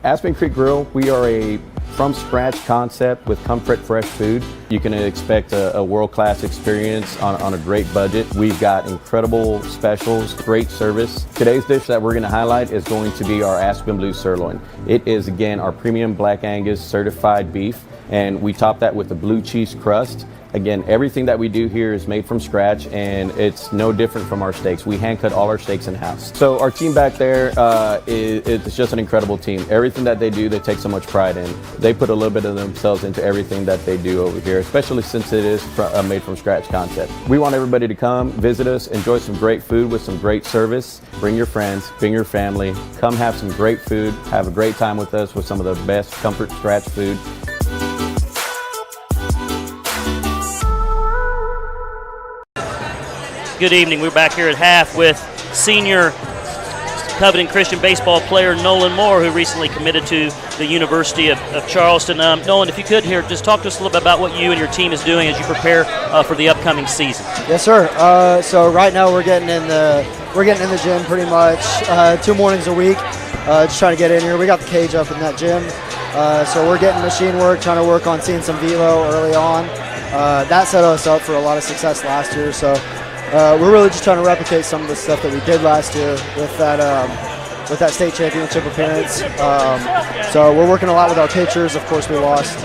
Aspen Creek Grill, we are a from-scratch concept with comfort fresh food. You can expect a world-class experience on a great budget. We've got incredible specials, great service. Today's dish that we're going to highlight is going to be our Aspen Blue Sirloin. It is, again, our premium Black Angus certified beef, and we top that with a blue cheese crust. Again, everything that we do here is made from scratch, and it's no different from our steaks. We hand cut all our steaks in-house. So our team back there is just an incredible team. Everything that they do, they take so much pride in. They put a little bit of themselves into everything that they do over here, especially since it is a made from scratch concept. We want everybody to come, visit us, enjoy some great food with some great service. Bring your friends, bring your family, come have some great food, have a great time with us with some of the best comfort scratch food.
Good evening. We're back here at half with senior Covenant Christian baseball player Nolan Moore, who recently committed to the University of Charleston. Nolan, if you could here, just talk to us a little bit about what you and your team is doing as you prepare for the upcoming season.
Yes, sir. So right now we're getting in the we're getting in the gym pretty much 2 mornings a week, just trying to get in here. We got the cage up in that gym, so we're getting machine work, trying to work on seeing some velo early on. That set us up for a lot of success last year, so we're really just trying to replicate some of the stuff that we did last year with that state championship appearance. So we're working a lot with our pitchers. Of course, we lost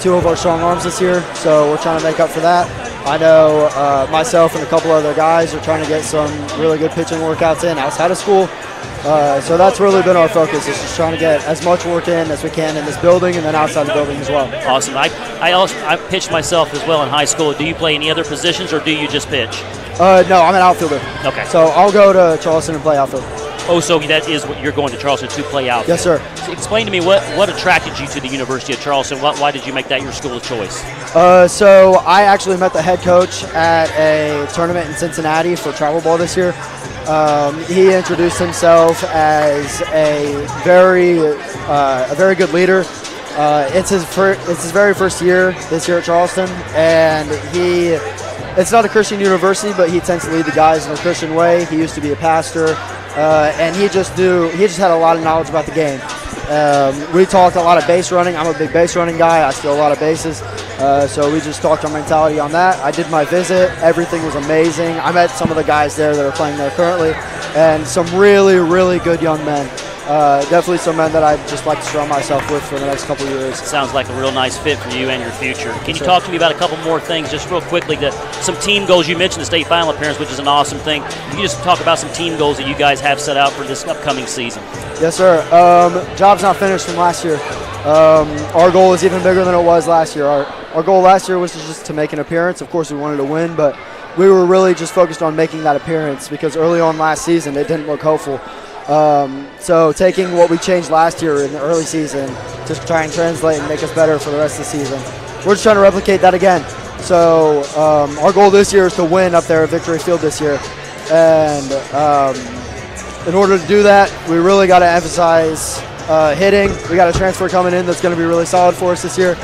2 of our strong arms this year, so we're trying to make up for that. I know myself and a couple other guys are trying to get some really good pitching workouts in outside of school. So that's really been our focus, is just trying to get as much work in as we can in this building and then outside the building as well.
Awesome. I pitched myself as well in high school. Do you play any other positions, or do you just pitch?
No, I'm an outfielder.
Okay.
So I'll go to Charleston and play outfield.
Oh, so that is what you're going to Charleston to play outfield?
Yes, sir.
So explain to me what attracted you to the University of Charleston. Why did you make that your school of choice?
So I actually met the head coach at a tournament in Cincinnati for travel ball this year. He introduced himself as a very good leader. It's his very first year this year at Charleston, and it's not a Christian university, but he tends to lead the guys in a Christian way. He used to be a pastor, and he just had a lot of knowledge about the game. We talked a lot of base running. I'm a big base running guy. I steal a lot of bases. So we just talked our mentality on that. I did my visit. Everything was amazing. I met some of the guys there that are playing there currently, and some really, really good young men. Definitely some men that I'd just like to surround myself with for the next couple of years.
Sounds like a real nice fit for you and your future. Can you talk to me about a couple more things just real quickly? Some team goals. You mentioned the state final appearance, which is an awesome thing. Can you just talk about some team goals that you guys have set out for this upcoming season?
Yes, sir. Job's not finished from last year. Our goal is even bigger than it was last year. Our goal last year was just to make an appearance. Of course, we wanted to win, but we were really just focused on making that appearance because early on last season, it didn't look hopeful. So taking what we changed last year in the early season to try and translate and make us better for the rest of the season. We're just trying to replicate that again. So our goal this year is to win up there at Victory Field this year. And in order to do that, we really got to emphasize hitting. We got a transfer coming in that's going to be really solid for us this year.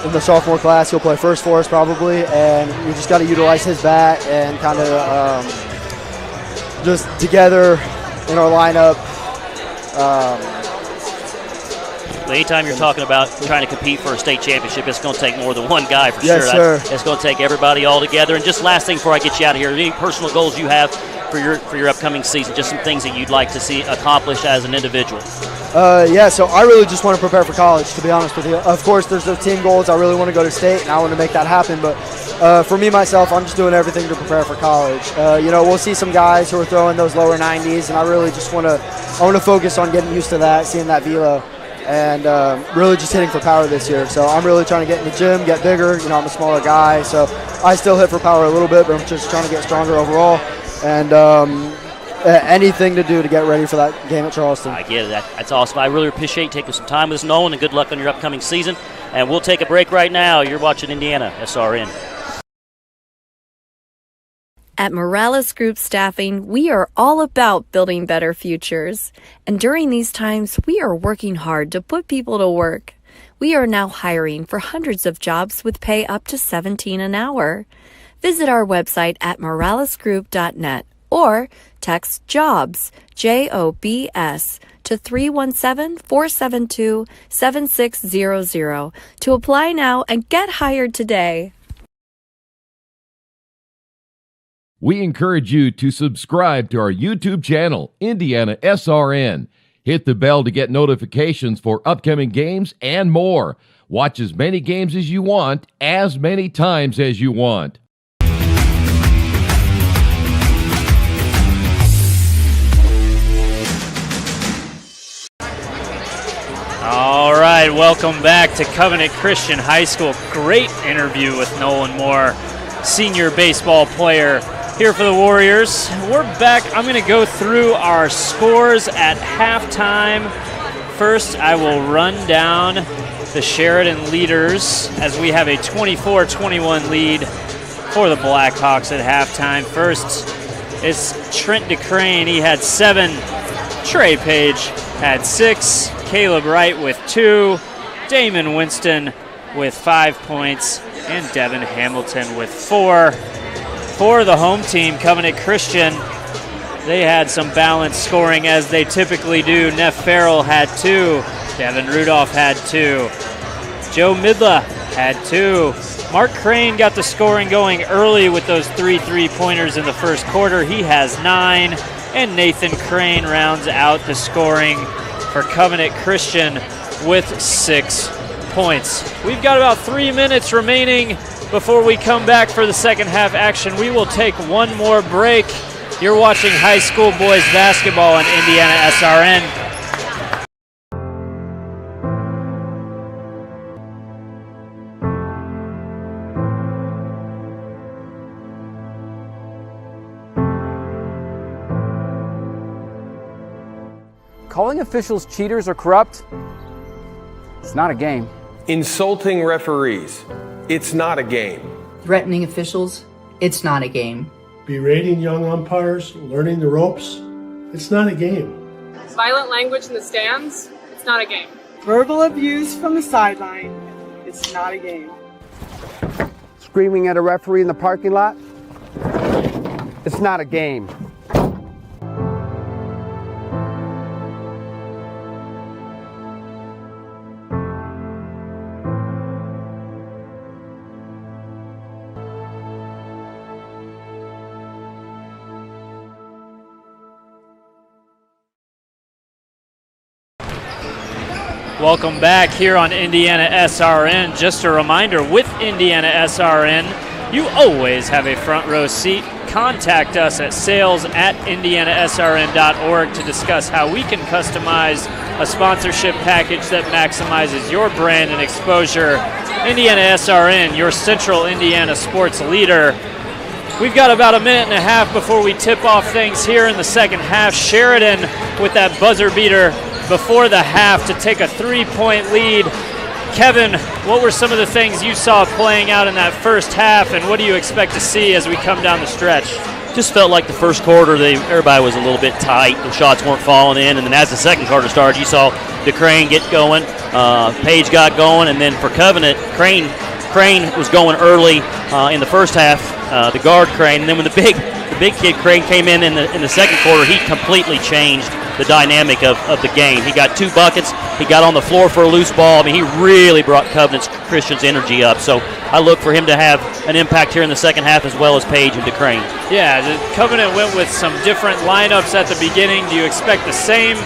In the sophomore class, he'll play first for us probably, and we just got to utilize his bat and kind of just together in our lineup.
Anytime you're talking about trying to compete for a state championship, it's going to take more than one guy for
yes,
sure.
Sir.
It's going to take everybody all together. And just last thing before I get you out of here, any personal goals you have for your upcoming season? Just some things that you'd like to see accomplished as an individual.
Yeah, so I really just want to prepare for college, to be honest with you. Of course, there's those team goals. I really want to go to state, and I want to make that happen. But for me, myself, I'm just doing everything to prepare for college. We'll see some guys who are throwing those lower 90s, and I really just want to focus on getting used to that, seeing that velo, and really just hitting for power this year. So I'm really trying to get in the gym, get bigger. I'm a smaller guy, so I still hit for power a little bit, but I'm just trying to get stronger overall. And anything to do to get ready for that game at Charleston.
I get it. That's awesome. I really appreciate taking some time with us, Nolan, and good luck on your upcoming season. And we'll take a break right now. You're watching IndianaSRN.
At Morales Group Staffing, we are all about building better futures. And during these times, we are working hard to put people to work. We are now hiring for hundreds of jobs with pay up to $17 an hour. Visit our website at moralesgroup.net or text JOBS, JOBS, to 317-472-7600 to apply now and get hired today.
We encourage you to subscribe to our YouTube channel, IndianaSRN. Hit the bell to get notifications for upcoming games and more. Watch as many games as you want, as many times as you want.
All right, welcome back to Covenant Christian High School. Great interview with Nolan Moore, senior baseball player here for the Warriors. We're back. I'm going to go through our scores at halftime. First, I will run down the Sheridan leaders as we have a 24-21 lead for the Blackhawks at halftime. First is Trent DeCrane. He had 7. Trey Page had 6. Caleb Wright with 2, Damon Winston with 5 points, and Devin Hamilton with 4. For the home team, Covenant Christian, They had some balanced scoring as they typically do. Neff Farrell had 2. Devin Rudolph had 2. Joe Midla had 2. Mark Crane got the scoring going early with those 3 3-pointers in the first quarter. He has 9. And Nathan Crane rounds out the scoring for Covenant Christian with 6 points. We've got about 3 minutes remaining before we come back for the second half action. We will take one more break. You're watching high school boys basketball on IndianaSRN.
Calling officials cheaters or corrupt, it's not a game.
Insulting referees, it's not a game.
Threatening officials, it's not a game.
Berating young umpires, learning the ropes, it's not a game.
Violent language in the stands, it's not a game.
Verbal abuse from the sideline, it's not a game.
Screaming at a referee in the parking lot, it's not a game.
Welcome back here on IndianaSRN. Just a reminder, with IndianaSRN, you always have a front row seat. Contact us at sales@indianasrn.org to discuss how we can customize a sponsorship package that maximizes your brand and exposure. IndianaSRN, your central Indiana sports leader. We've got about a minute and a half before we tip off things here in the second half. Sheridan with that buzzer beater before the half to take a 3-point lead. Kevin, what were some of the things you saw playing out in that first half, and what do you expect to see as we come down the stretch?
Just felt like the first quarter, everybody was a little bit tight. The shots weren't falling in, and then as the second quarter started, you saw DeCrane get going, Page got going, and then for Covenant, Crane was going early in the first half, the guard Crane, and then when the big kid Crane came in the second quarter, he completely changed the dynamic of the game. He got 2 buckets. He got on the floor for a loose ball. I mean, he really brought Covenant Christian's energy up. So I look for him to have an impact here in the second half as well as Page and DeCrane.
Yeah, the Covenant went with some different lineups at the beginning. Do you expect the same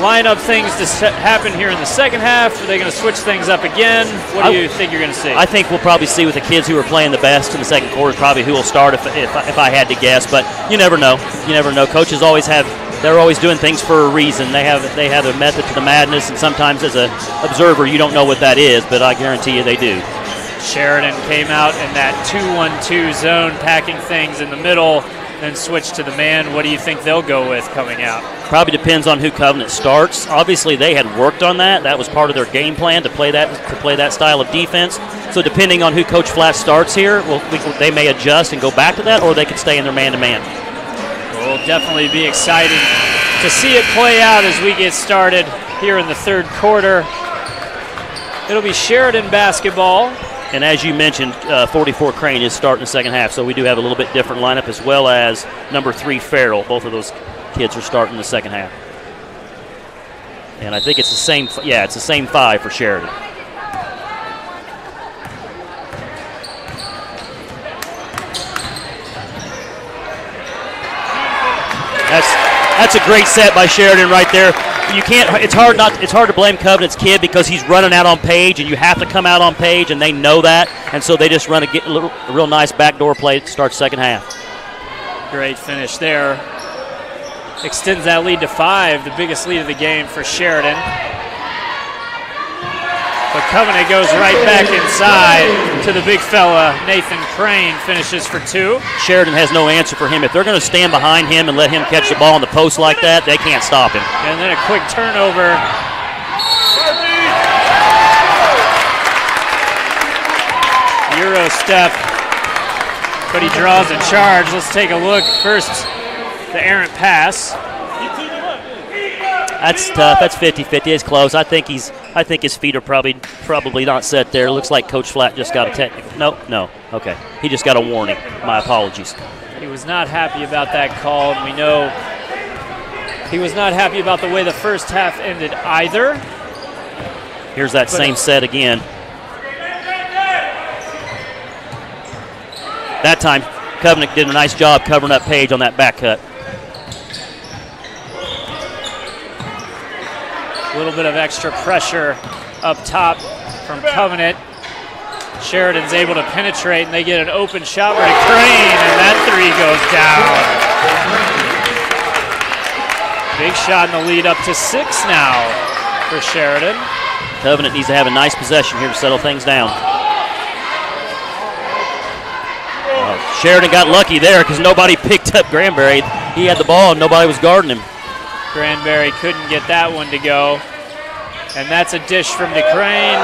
lineup things to happen here in the second half? Are they going to switch things up again? What do you think you're going to see?
I think we'll probably see with the kids who are playing the best in the second quarter probably who will start if I had to guess. But you never know. You never know. Coaches they're always doing things for a reason. They have a method to the madness, and sometimes as an observer you don't know what that is, but I guarantee you they do.
Sheridan came out in that 2-1-2 zone, packing things in the middle, then switched to the man. What do you think they'll go with coming out?
Probably depends on who Covenant starts. Obviously, they had worked on that. That was part of their game plan to play that style of defense. So depending on who Coach Flatt starts here, they may adjust and go back to that, or they could stay in their man-to-man.
Will definitely be exciting to see it play out as we get started here in the third quarter. It'll be Sheridan basketball.
And as you mentioned, 44 Crane is starting the second half, so we do have a little bit different lineup, as well as number 3 Farrell. Both of those kids are starting the second half. And I think it's the same. Yeah, it's the same 5 for Sheridan. That's a great set by Sheridan right there. You can't. It's hard to blame Covenant's kid because he's running out on Page, and you have to come out on Page, and they know that, and so they just run a real nice backdoor play to start second half.
Great finish there. Extends that lead to 5, the biggest lead of the game for Sheridan. But Covenant goes right back inside to the big fella. Nathan Crane finishes for 2.
Sheridan has no answer for him. If they're going to stand behind him and let him catch the ball on the post like that, they can't stop him.
And then a quick turnover. Euro step, but he draws a charge. Let's take a look. First, the errant pass.
That's tough. That's 50-50. It's close. I think his feet are probably not set there. It looks like Coach Flatt just got a technical. No. Okay. He just got a warning. My apologies.
He was not happy about that call, and we know He was not happy about the way the first half ended either.
Here's that same set again. That time, Covenant did a nice job covering up Page on that back cut.
A little bit of extra pressure up top from Covenant. Sheridan's able to penetrate, and they get an open shot for Crane, and that three goes down. Big shot in the lead up to 6 now for Sheridan.
Covenant needs to have a nice possession here to settle things down. Sheridan got lucky there because nobody picked up Granberry. He had the ball and nobody was guarding him.
Granberry couldn't get that one to go. And that's a dish from DeCrane.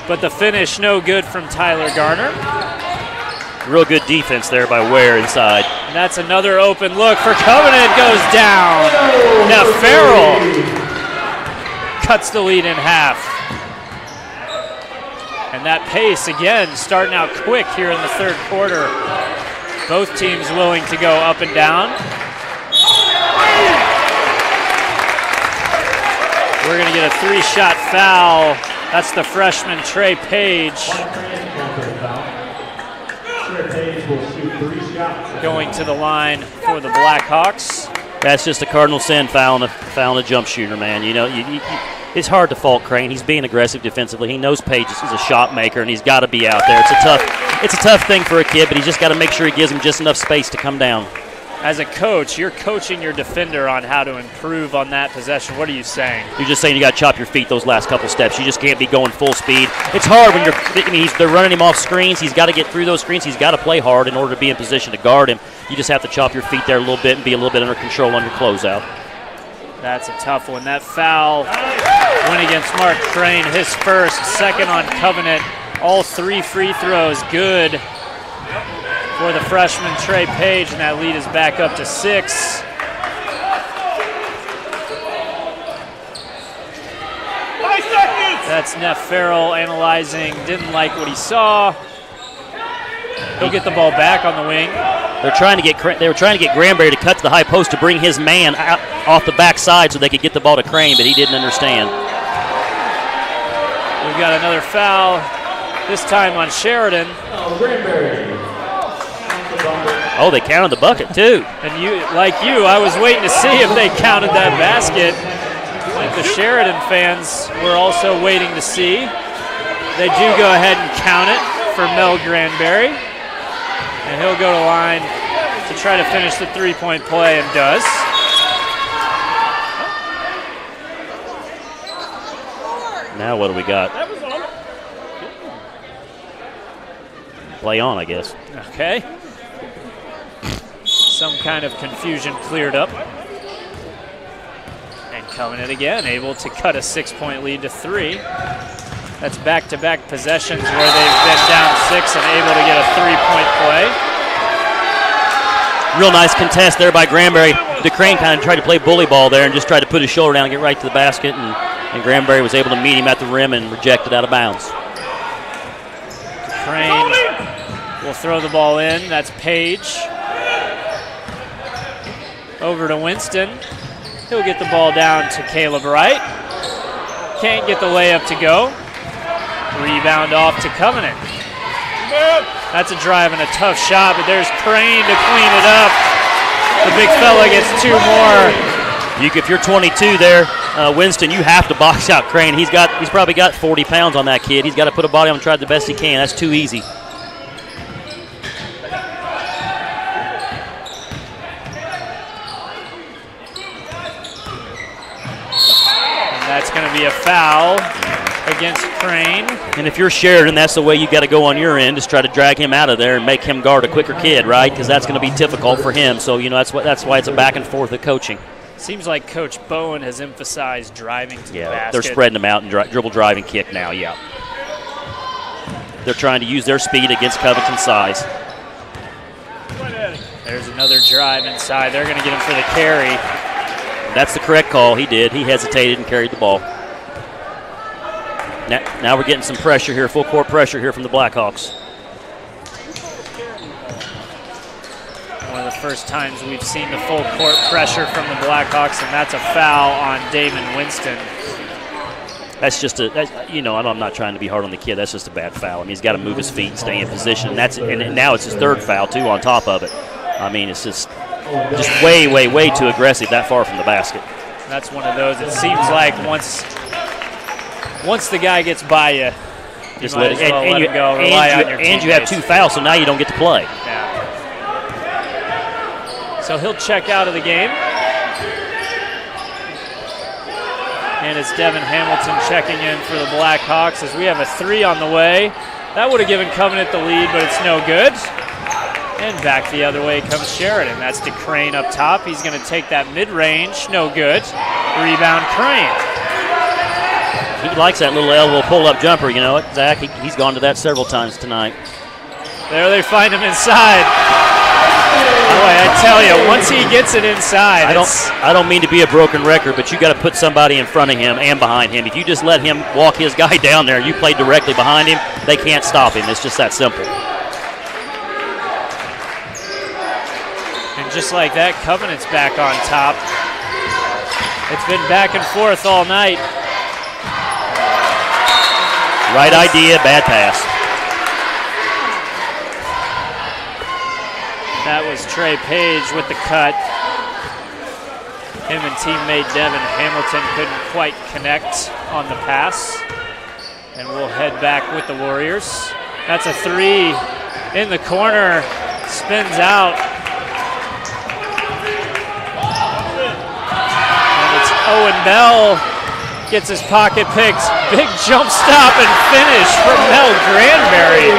But the finish no good from Tyler Garner.
Real good defense there by Ware inside.
And that's another open look for Covenant. Goes down. Now Farrell cuts the lead in half. And that pace, again, starting out quick here in the third quarter. Both teams willing to go up and down. We're going to get a 3-shot foul. That's the freshman Trey Page. Going to the line for the Blackhawks.
That's just a cardinal sin fouling a jump shooter, man. You know, it's hard to fault Crane. He's being aggressive defensively. He knows Page is a shot maker, and he's got to be out there. It's a tough thing for a kid, but he's just got to make sure he gives him just enough space to come down.
As a coach, you're coaching your defender on how to improve on that possession. What are you saying?
You're just saying you got to chop your feet those last couple steps. You just can't be going full speed. It's hard when they're running him off screens. He's got to get through those screens. He's got to play hard in order to be in position to guard him. You just have to chop your feet there a little bit and be a little bit under control on your closeout.
That's a tough one. That foul went against Mark Crane, his first, second on Covenant. All 3 free throws good for the freshman Trey Page, and that lead is back up to 6. That's Neff Farrell analyzing, didn't like what he saw. He'll get the ball back on the wing.
They were trying to get Granberry to cut to the high post to bring his man out off the backside so they could get the ball to Crane, but he didn't understand.
We've got another foul, this time on Sheridan.
Oh, they counted the bucket too.
And I was waiting to see if they counted that basket. I think the Sheridan fans were also waiting to see. They do go ahead and count it for Mel Granberry. And he'll go to line to try to finish the three-point play, and does.
Now what do we got? Play on, I guess.
Okay. Some kind of confusion cleared up. And Covenant again able to cut a 6-point lead to 3. That's back-to-back possessions where they've been down 6 and able to get a 3-point play.
Real nice contest there by Granberry. DeCrane kind of tried to play bully ball there and just tried to put his shoulder down and get right to the basket, and Granberry was able to meet him at the rim and reject it out of bounds.
DeCrane will throw the ball in. That's Page. Over to Winston. He'll get the ball down to Caleb Wright. Can't get the layup to go. Rebound off to Covenant. That's a drive and a tough shot, but there's Crane to clean it up. The big fella gets 2 more.
If you're 22 there, Winston, you have to box out Crane. He's probably got 40 pounds on that kid. He's got to put a body on and try the best he can. That's too easy.
That's going to be a foul against Crane.
And if you're Sheridan, that's the way you got to go on your end, is try to drag him out of there and make him guard a quicker kid, right? Because that's going to be difficult for him. So, that's why it's a back and forth of coaching.
Seems like Coach Bowen has emphasized driving to the basket.
They're spreading them out and dribble, drive, and kick now, yeah. They're trying to use their speed against Covington's size.
There's another drive inside. They're going to get him for the carry.
That's the correct call. He did. He hesitated and carried the ball. Now we're getting some pressure here, full court pressure here from the Blackhawks.
One of the first times we've seen the full court pressure from the Blackhawks, and that's a foul on Damon Winston.
That's just I'm not trying to be hard on the kid. That's just a bad foul. I mean, he's got to move his feet and stay in position. And now it's his third foul, too, on top of it. I mean, it's just way, way, way too aggressive that far from the basket.
That's one of those. It seems like once the guy gets by you,
just let him go. Rely on your teammates. And you have 2 fouls, so now you don't get to play.
Yeah. So he'll check out of the game. And it's Devin Hamilton checking in for the Blackhawks as we have a 3 on the way. That would have given Covenant the lead, but it's no good. And back the other way comes Sheridan. That's to Crane up top. He's going to take that mid-range. No good. Rebound, Crane.
He likes that little elbow pull-up jumper, you know it, Zach. He's gone to that several times tonight.
There they find him inside. Boy, I tell you, once he gets it inside,
I don't mean to be a broken record, but you got to put somebody in front of him and behind him. If you just let him walk his guy down there, you play directly behind him, they can't stop him. It's just that simple.
And just like that, Covenant's back on top. It's been back and forth all night.
Right idea, bad pass.
That was Trey Page with the cut. Him and teammate Devin Hamilton couldn't quite connect on the pass. And we'll head back with the Warriors. That's a 3 in the corner. Spins out. And it's Owen Bell. Gets his pocket picked. Big jump stop and finish from Mel Granberry.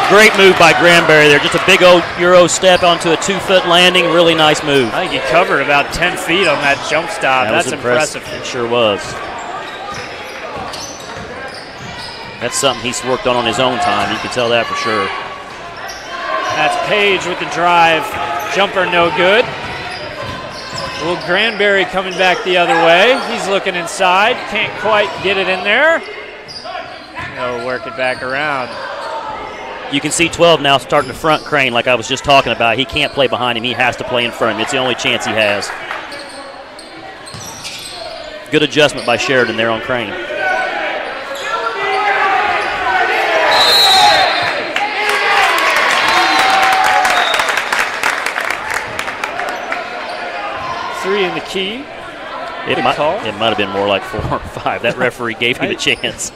Great move by Granberry there. Just a big old Euro step onto a 2-foot landing. Really nice move.
I think he covered about 10 feet on that jump stop. That's impressive.
It sure was. That's something he's worked on his own time. You can tell that for sure.
That's Page with the drive. Jumper no good. Will Granberry coming back the other way. He's looking inside. Can't quite get it in there. He'll work it back around.
You can see 12 now starting to front Crane like I was just talking about. He can't play behind him. He has to play in front of him. It's the only chance he has. Good adjustment by Sheridan there on Crane.
Three in the key.
It might have been more like 4 or 5. That referee gave him a chance.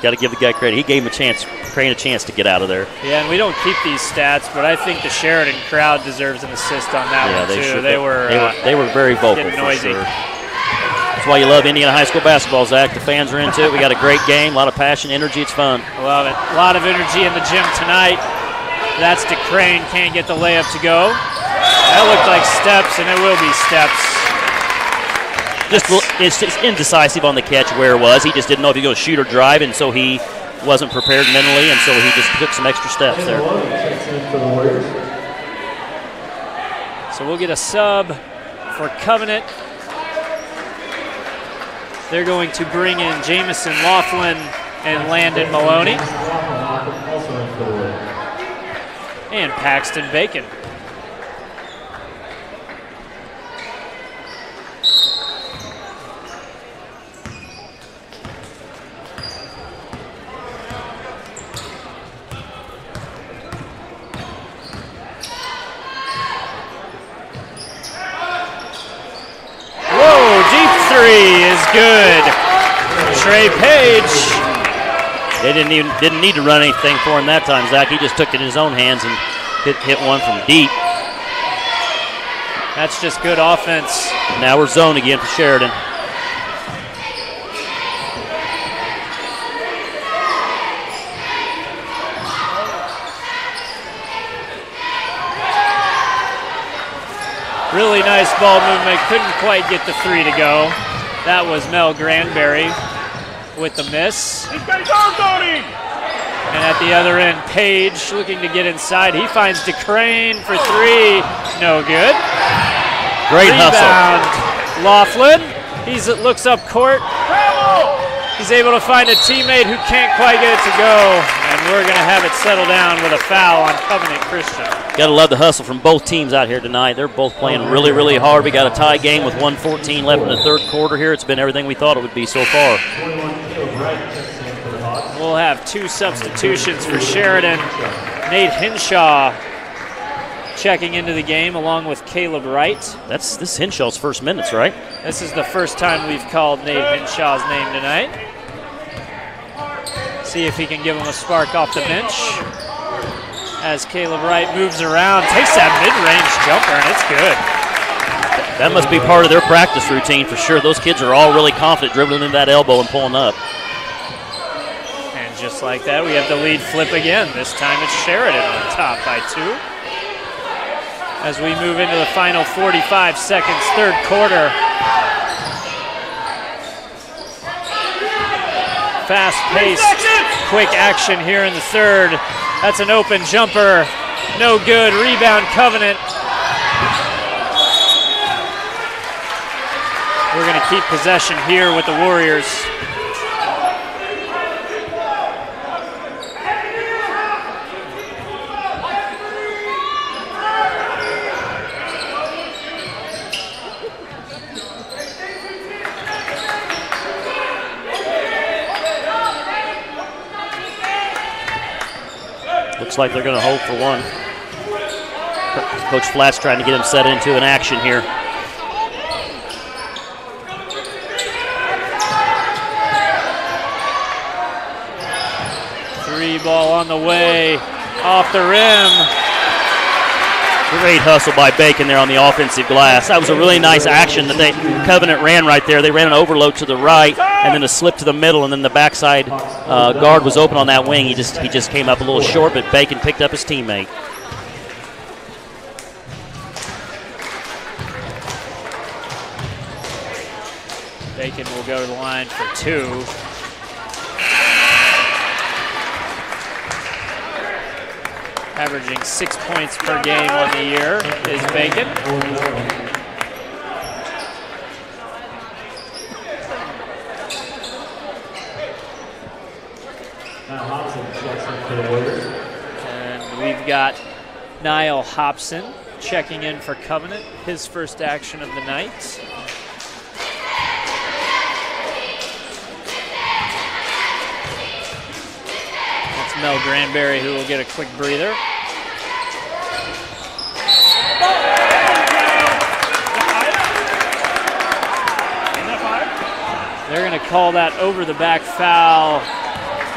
Got to give the guy credit. He gave him Crane a chance to get out of there.
Yeah, and we don't keep these stats, but I think the Sheridan crowd deserves an assist on that one too.
Sure,
they were
very vocal for
noisy.
Sure. That's why you love Indiana high school basketball, Zach. The fans are into it. We got a great game, a lot of passion, energy. It's fun.
Love it. A lot of energy in the gym tonight. That's to Crane. Can't get the layup to go. That looked like steps, and it will be steps.
It's indecisive on the catch where it was. He just didn't know if he was going to shoot or drive, and so he wasn't prepared mentally, and so he just took some extra steps there.
So we'll get a sub for Covenant. They're going to bring in Jamison Laughlin and Landon Maloney. And Paxton Bacon. Is good. Trey Page.
They didn't need to run anything for him that time, Zach. He just took it in his own hands and hit one from deep.
That's just good offense.
Now we're zone again for Sheridan.
Really nice ball movement. Couldn't quite get the 3 to go. That was Mel Granberry with the miss. And at the other end, Page looking to get inside. He finds DeCrane for 3. No good.
Great
Rebound.
hustle.
Laughlin. He looks up court. He's able to find a teammate who can't quite get it to go, and we're going to have it settle down with a foul on Covenant Christian.
Got to love the hustle from both teams out here tonight. They're both playing really, really hard. We got a tie game with 1:14 left in the third quarter here. It's been everything we thought it would be so far.
We'll have 2 substitutions for Sheridan. Nate Hinshaw checking into the game along with Caleb Wright.
This Hinshaw's first minutes, right?
This is the first time we've called Nate Hinshaw's name tonight. See if he can give him a spark off the bench. As Caleb Wright moves around, takes that mid-range jumper, and it's good.
That must be part of their practice routine for sure. Those kids are all really confident dribbling into that elbow and pulling up.
And just like that, we have the lead flip again. This time it's Sheridan on top by 2. As we move into the final 45 seconds, third quarter. Fast-paced, quick action here in the third. That's an open jumper. No good. Rebound Covenant. We're going to keep possession here with the Warriors.
Looks like they're going to hold for one. Coach Flatt's trying to get him set into an action here.
Three ball on the way, off the rim.
Great hustle by Bacon there on the offensive glass. That was a really nice action that Covenant ran right there. They ran an overload to the right and then a slip to the middle, and then the backside guard was open on that wing. He just came up a little short, but Bacon picked up his teammate.
Bacon will go to the line for 2. Averaging 6 points per game on the year is Bacon. And we've got Niall Hobson checking in for Covenant, his first action of the night. That's Mel Granberry, who will get a quick breather. They're going to call that over-the-back foul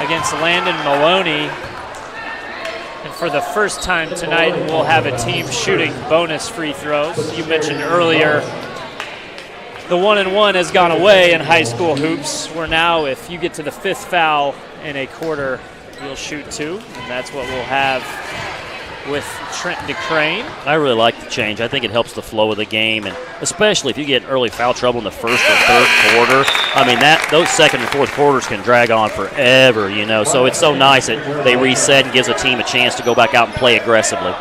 against Landon Maloney. And for the first time tonight, we'll have a team shooting bonus free throws. You mentioned earlier, the 1-and-1 has gone away in high school hoops, where now if you get to the 5th foul in a quarter, you'll shoot 2, and that's what we'll have with Trent DeCrane.
I really like the change. I think it helps the flow of the game, and especially if you get in early foul trouble in the first or third quarter. I mean, those second and fourth quarters can drag on forever, you know. So it's so nice that they reset and gives a team a chance to go back out and play aggressively.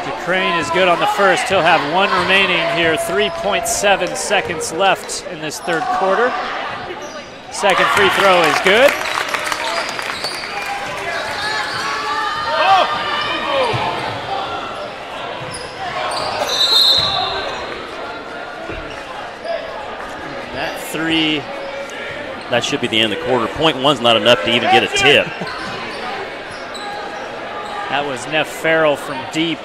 DeCrane is good on the first. He'll have 1 remaining here. 3.7 seconds left in this third quarter. Second free throw is good. That 3.
That should be the end of the quarter. Point one's not enough to even get a tip.
That was Neff Farrell from deep.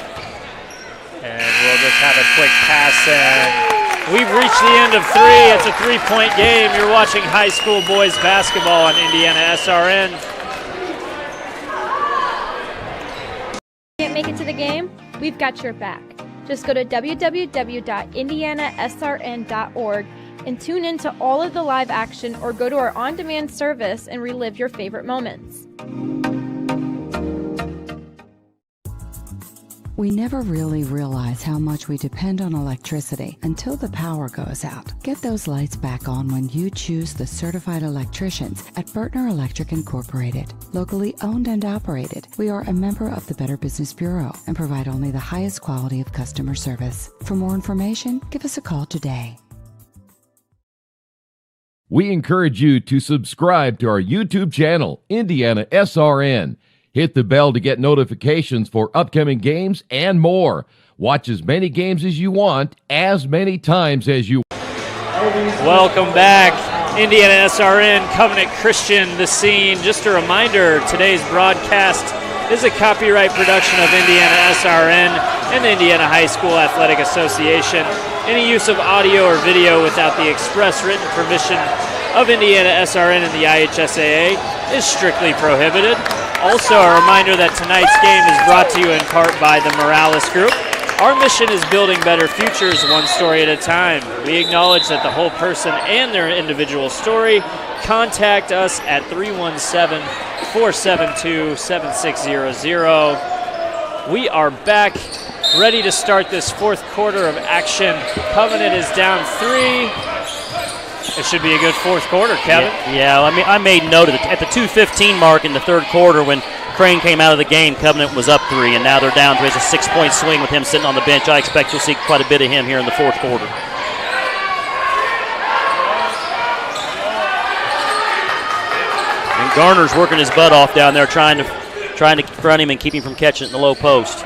And we'll just have a quick pass in. We've reached the end of 3. It's a 3-point game. You're watching high school boys basketball on IndianaSRN.
Can't make it to the game? We've got your back. Just go to www.IndianaSRN.org and tune in to all of the live action, or go to our on-demand service and relive your favorite moments.
We never really realize how much we depend on electricity until the power goes out. Get those lights back on when you choose the certified electricians at Bertner Electric Incorporated. Locally owned and operated, we are a member of the Better Business Bureau and provide only the highest quality of customer service. For more information, give us a call today.
We encourage you to subscribe to our YouTube channel, IndianaSRN. Hit the bell to get notifications for upcoming games and more. Watch as many games as you want, as many times as you want.
Welcome back. IndianaSRN, Covenant Christian, the scene. Just a reminder, today's broadcast is a copyright production of IndianaSRN and the Indiana High School Athletic Association. Any use of audio or video without the express written permission of IndianaSRN and the IHSAA is strictly prohibited. Also, a reminder that tonight's game is brought to you in part by the Morales Group. Our mission is building better futures one story at a time. We acknowledge that the whole person and their individual story. Contact us at 317-472-7600. We are back, ready to start this fourth quarter of action. Covenant is down 3. It should be a good fourth quarter, Kevin.
Yeah, I mean, I made note of it. At the 2:15 mark in the third quarter when Crane came out of the game, Covenant was up 3, and now they're down 3. It's a 6-point swing with him sitting on the bench. I expect you'll see quite a bit of him here in the fourth quarter. And Garner's working his butt off down there trying to confront him and keep him from catching it in the low post.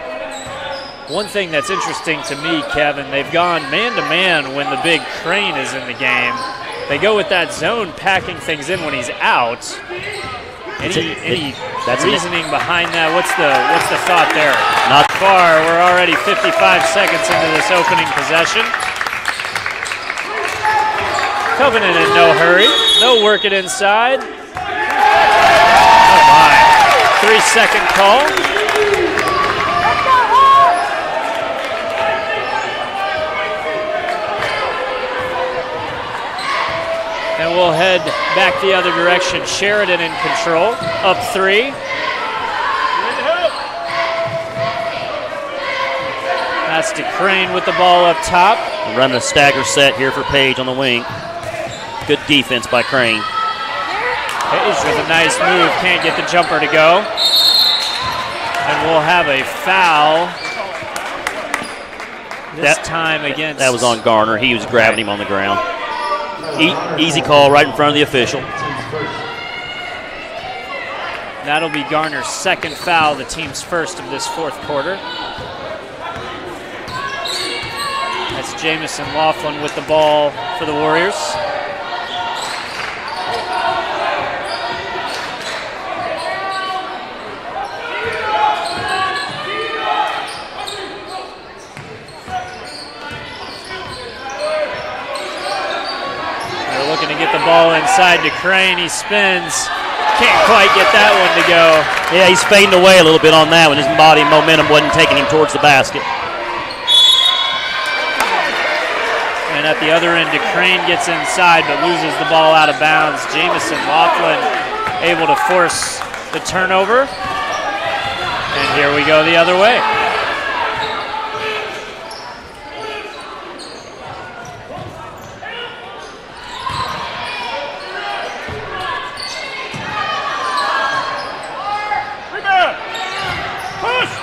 One thing that's interesting to me, Kevin, they've gone man-to-man when the big Crane is in the game. They go with that zone, packing things in when he's out. Any reasoning behind that? What's the thought there?
Not
far. We're already 55 seconds into this opening possession. Covenant in no hurry. They'll work it inside. Oh my. 3-second call. And we'll head back the other direction. Sheridan in control, up 3. That's to Crane with the ball up top.
And running a stagger set here for Page on the wing. Good defense by Crane.
Page with a nice move, can't get the jumper to go. And we'll have a foul. This time against...
That was on Garner. He was grabbing him on the ground. Easy call right in front of the official.
That'll be Garner's second foul, the team's first of this fourth quarter. That's Jamison Laughlin with the ball for the Warriors. Looking to get the ball inside to Crane. He spins. Can't quite get that one to go.
Yeah, he's fading away a little bit on that one. His body momentum wasn't taking him towards the basket.
And at the other end, Crane gets inside but loses the ball out of bounds. Jamison Laughlin able to force the turnover. And here we go the other way.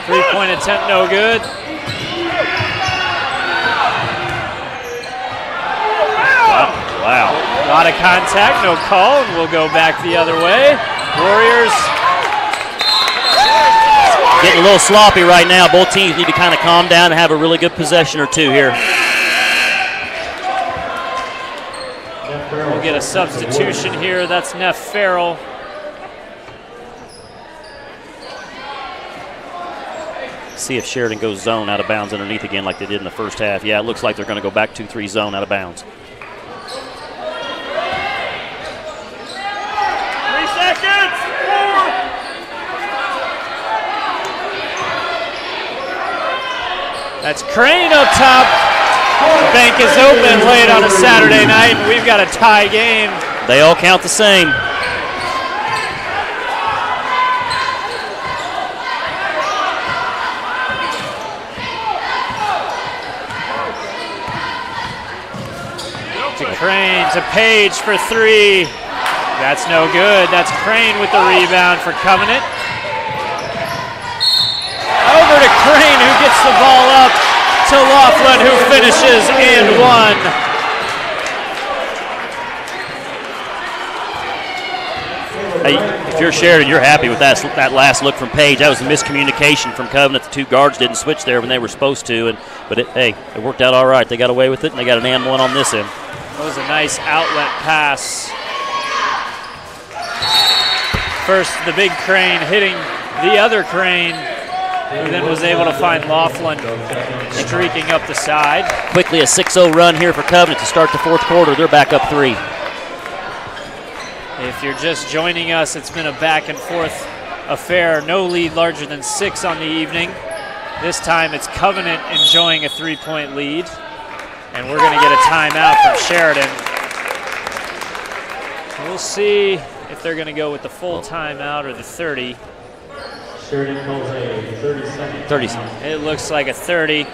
Three-point attempt, no good.
Wow.
A lot of contact, no call, and we'll go back the other way. Warriors.
Getting a little sloppy right now. Both teams need to kind of calm down and have a really good possession or two here.
We'll get a substitution here. That's Neff Farrell.
See if Sheridan goes zone out of bounds underneath again like they did in the first half. Yeah, it looks like they're going to go back 2-3 zone out of bounds.
3 seconds. 4.
That's Crane up top. The bank is open late on a Saturday night, and we've got a tie game.
They all count the same.
Crane to Page for 3. That's no good. That's Crane with the rebound for Covenant. Over to Crane, who gets the ball up to Laughlin, who finishes and one.
if you're Sheridan, you're happy with that last look from Page. That was a miscommunication from Covenant. The two guards didn't switch there when they were supposed to, but it worked out all right. They got away with it, and they got an and one on this end.
That was a nice outlet pass. First, the big Crane hitting the other Crane, who then was able to find Laughlin streaking up the side.
Quickly a 6-0 run here for Covenant to start the fourth quarter. They're back up 3.
If you're just joining us, it's been a back and forth affair. No lead larger than 6 on the evening. This time it's Covenant enjoying a 3-point lead. And we're going to get a timeout from Sheridan. We'll see if they're going to go with the full timeout or the 30.
Sheridan calls a 30-second.
30.
It looks like a 30.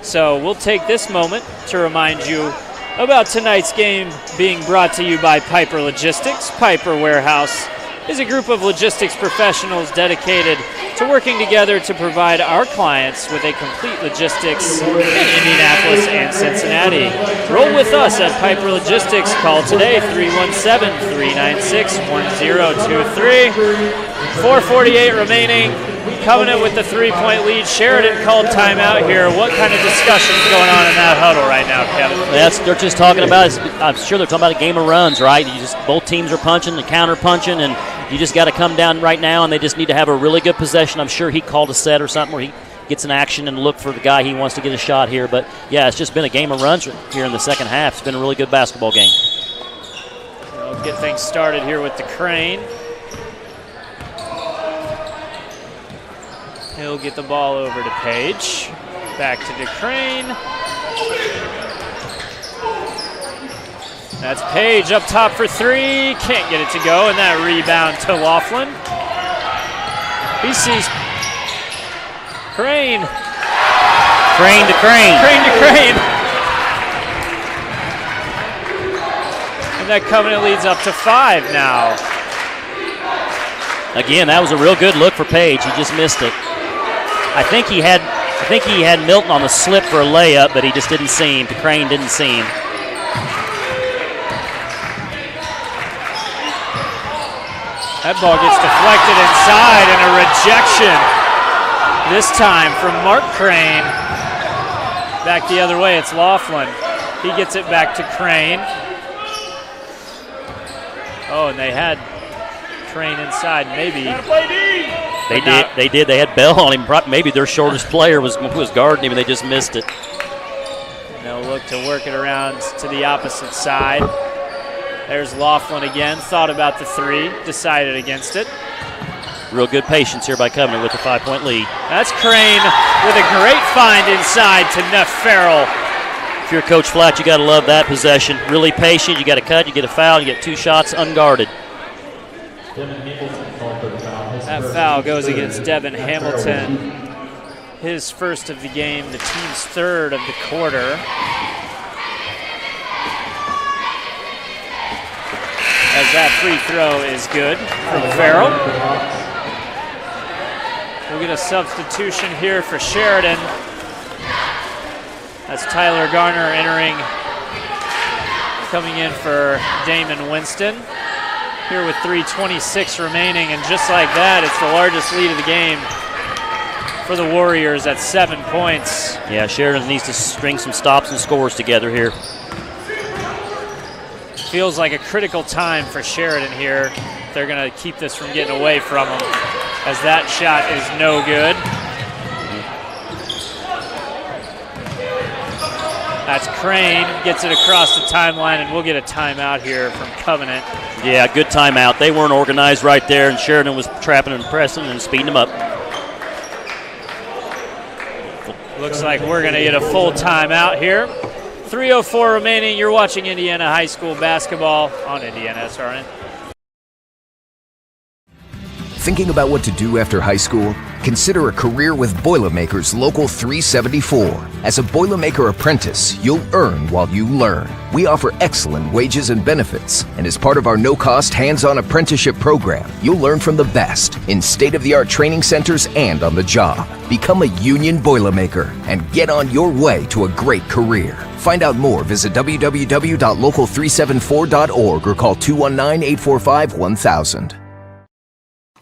So we'll take this moment to remind you about tonight's game being brought to you by Piper Logistics. Piper Warehouse is a group of logistics professionals dedicated to working together to provide our clients with a complete logistics in Indianapolis and Cincinnati. Roll with us at Piper Logistics. Call today, 317-396-1023. 4:48 remaining. Covenant with the 3-point lead. Sheridan called timeout here. What kind of discussion's going on in that huddle right now, Kevin?
They're just talking about, I'm sure they're talking about a game of runs, right? Both teams are punching and counter punching, and you just got to come down right now, and they just need to have a really good possession. I'm sure he called a set or something where he gets an action and look for the guy he wants to get a shot here. But, yeah, it's just been a game of runs here in the second half. It's been a really good basketball game.
We'll get things started here with the Crane. He'll get the ball over to Page. Back to DeCrane. That's Page up top for 3. Can't get it to go, and that rebound to Laughlin. He sees Crane.
Crane to Crane.
Crane to Crane. And that Covenant leads up to 5 now.
Again, that was a real good look for Page. He just missed it. I think he had Milton on the slip for a layup, but he just didn't see him. Crane didn't see him.
That ball gets deflected inside and a rejection. This time from Mark Crane. Back the other way, it's Laughlin. He gets it back to Crane. Oh, and they had Crane inside, maybe.
They did. They had Bell on him. Maybe their shortest player was guarding him, and they just missed it.
And they'll look to work it around to the opposite side. There's Laughlin again. Thought about the 3, decided against it.
Real good patience here by Covenant with the 5-point lead.
That's Crane with a great find inside to Neff Farrell.
If you're Coach Flatt, you got to love that possession. Really patient. You got to cut. You get a foul. You get 2 shots unguarded.
That foul goes against Devin Hamilton. His first of the game, the team's 3rd of the quarter. As that free throw is good from Farrell. We'll get a substitution here for Sheridan. That's Tyler Garner coming in for Damon Winston. Here with 3:26 remaining, and just like that, it's the largest lead of the game for the Warriors at 7 points.
Yeah, Sheridan needs to string some stops and scores together here.
Feels like a critical time for Sheridan here. They're going to keep this from getting away from them, as that shot is no good. That's Crane, gets it across the timeline, and we'll get a timeout here from Covenant.
Yeah, good timeout. They weren't organized right there, and Sheridan was trapping and pressing and speeding them up.
Looks like we're going to get a full timeout here. 3:04 remaining. You're watching Indiana High School basketball on IndianaSRN.
Thinking about what to do after high school? Consider a career with Boilermakers Local 374. As a Boilermaker apprentice, you'll earn while you learn. We offer excellent wages and benefits, and as part of our no-cost hands-on apprenticeship program, you'll learn from the best in state-of-the-art training centers and on the job. Become a union Boilermaker and get on your way to a great career. Find out more, visit www.local374.org or call 219-845-1000.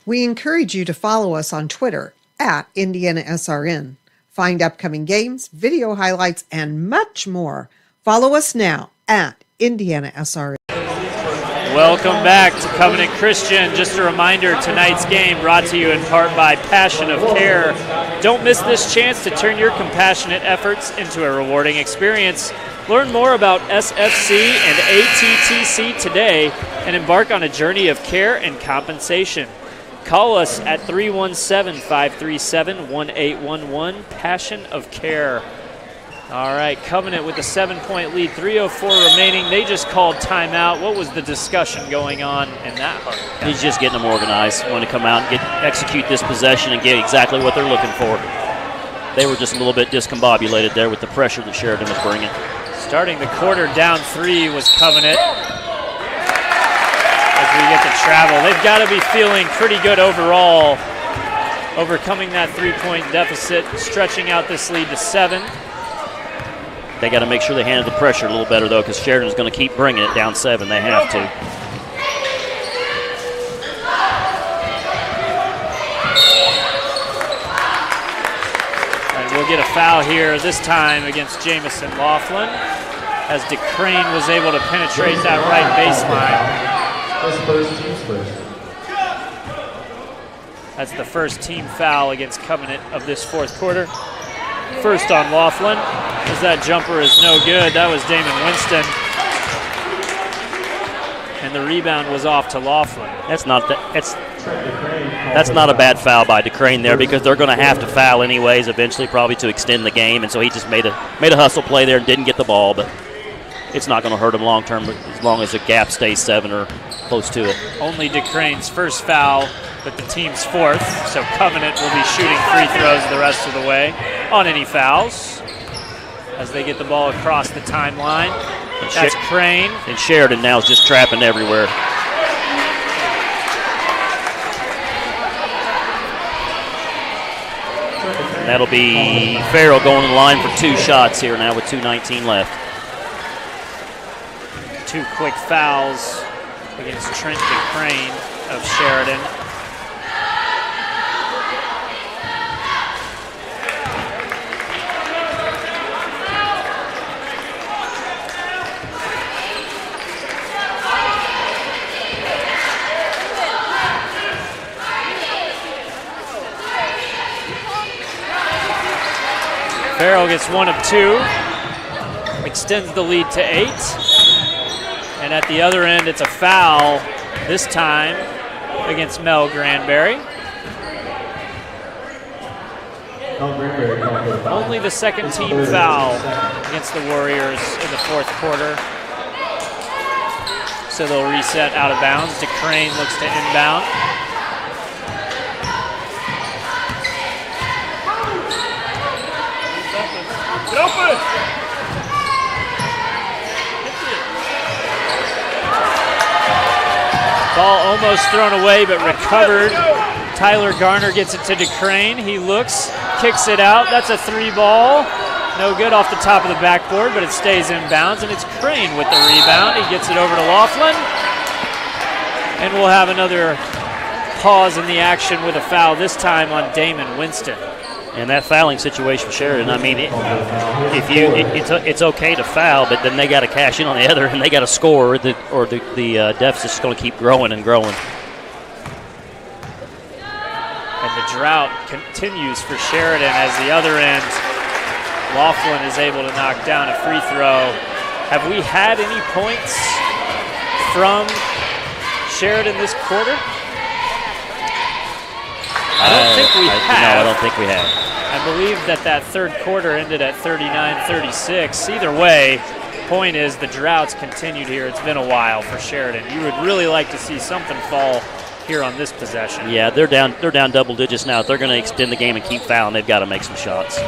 We encourage you to follow us on Twitter at IndianaSRN. Find upcoming games, video highlights, and much more. Follow us now at IndianaSRN.
Welcome back to Covenant Christian. Just a reminder, tonight's game brought to you in part by Passion of Care. Don't miss this chance to turn your compassionate efforts into a rewarding experience. Learn more about SFC and ATTC today and embark on a journey of care and compensation. Call us at 317-537-1811, Passion of Care. All right, Covenant with a 7-point lead, 3:04 remaining. They just called timeout. What was the discussion going on in that part?
He's just getting them organized. Want to come out and execute this possession and get exactly what they're looking for. They were just a little bit discombobulated there with the pressure that Sheridan was bringing.
Starting the quarter down 3 was Covenant. As we get to travel, they've got to be feeling pretty good overall, overcoming that 3-point deficit, stretching out this lead to 7.
They got to make sure they handle the pressure a little better, though, because Sheridan's going to keep bringing it down 7. They have to.
And we'll get a foul here, this time against Jamison Laughlin, as DeCrane was able to penetrate that right baseline. That's the first team foul against Covenant of this fourth quarter. First on Laughlin, as that jumper is no good. That was Damon Winston. And the rebound was off to Laughlin.
That's not a bad foul by DeCrane there, because they're going to have to foul anyways eventually, probably to extend the game. And so he just made a hustle play there and didn't get the ball, but it's not going to hurt him long term as long as the gap stays 7 or close to it.
Only DeCrane's first foul, but the team's fourth, so Covenant will be shooting free throws the rest of the way on any fouls as they get the ball across the timeline. That's Crane.
And Sheridan now is just trapping everywhere. And that'll be Farrell going to the line for 2 shots here now with 2:19 left.
2 quick fouls against Trent DeCrane of Sheridan. Farrell gets 1 of 2, extends the lead to 8. And at the other end, it's a foul, this time against Mel Granberry. Only the second team foul against the Warriors in the fourth quarter. So they'll reset out of bounds. DeCrane looks to inbound. Get open! Ball almost thrown away, but recovered. Tyler Garner gets it to DeCrane. He looks, kicks it out. That's a 3 ball. No good off the top of the backboard, but it stays in bounds, and it's Crane with the rebound. He gets it over to Laughlin. And we'll have another pause in the action with a foul, this time on Damon Winston.
And that fouling situation for Sheridan, I mean, it's okay to foul, but then they got to cash in on the other, and they got to score, or the deficit's going to keep growing and growing.
And the drought continues for Sheridan as the other end, Laughlin is able to knock down a free throw. Have we had any points from Sheridan this quarter? I don't think we have.
No, I don't think we have.
I believe that third quarter ended at 39-36. Either way, point is the drought's continued here. It's been a while for Sheridan. You would really like to see something fall here on this possession.
Yeah, they're down double digits now. If they're going to extend the game and keep fouling, they've got to make some shots.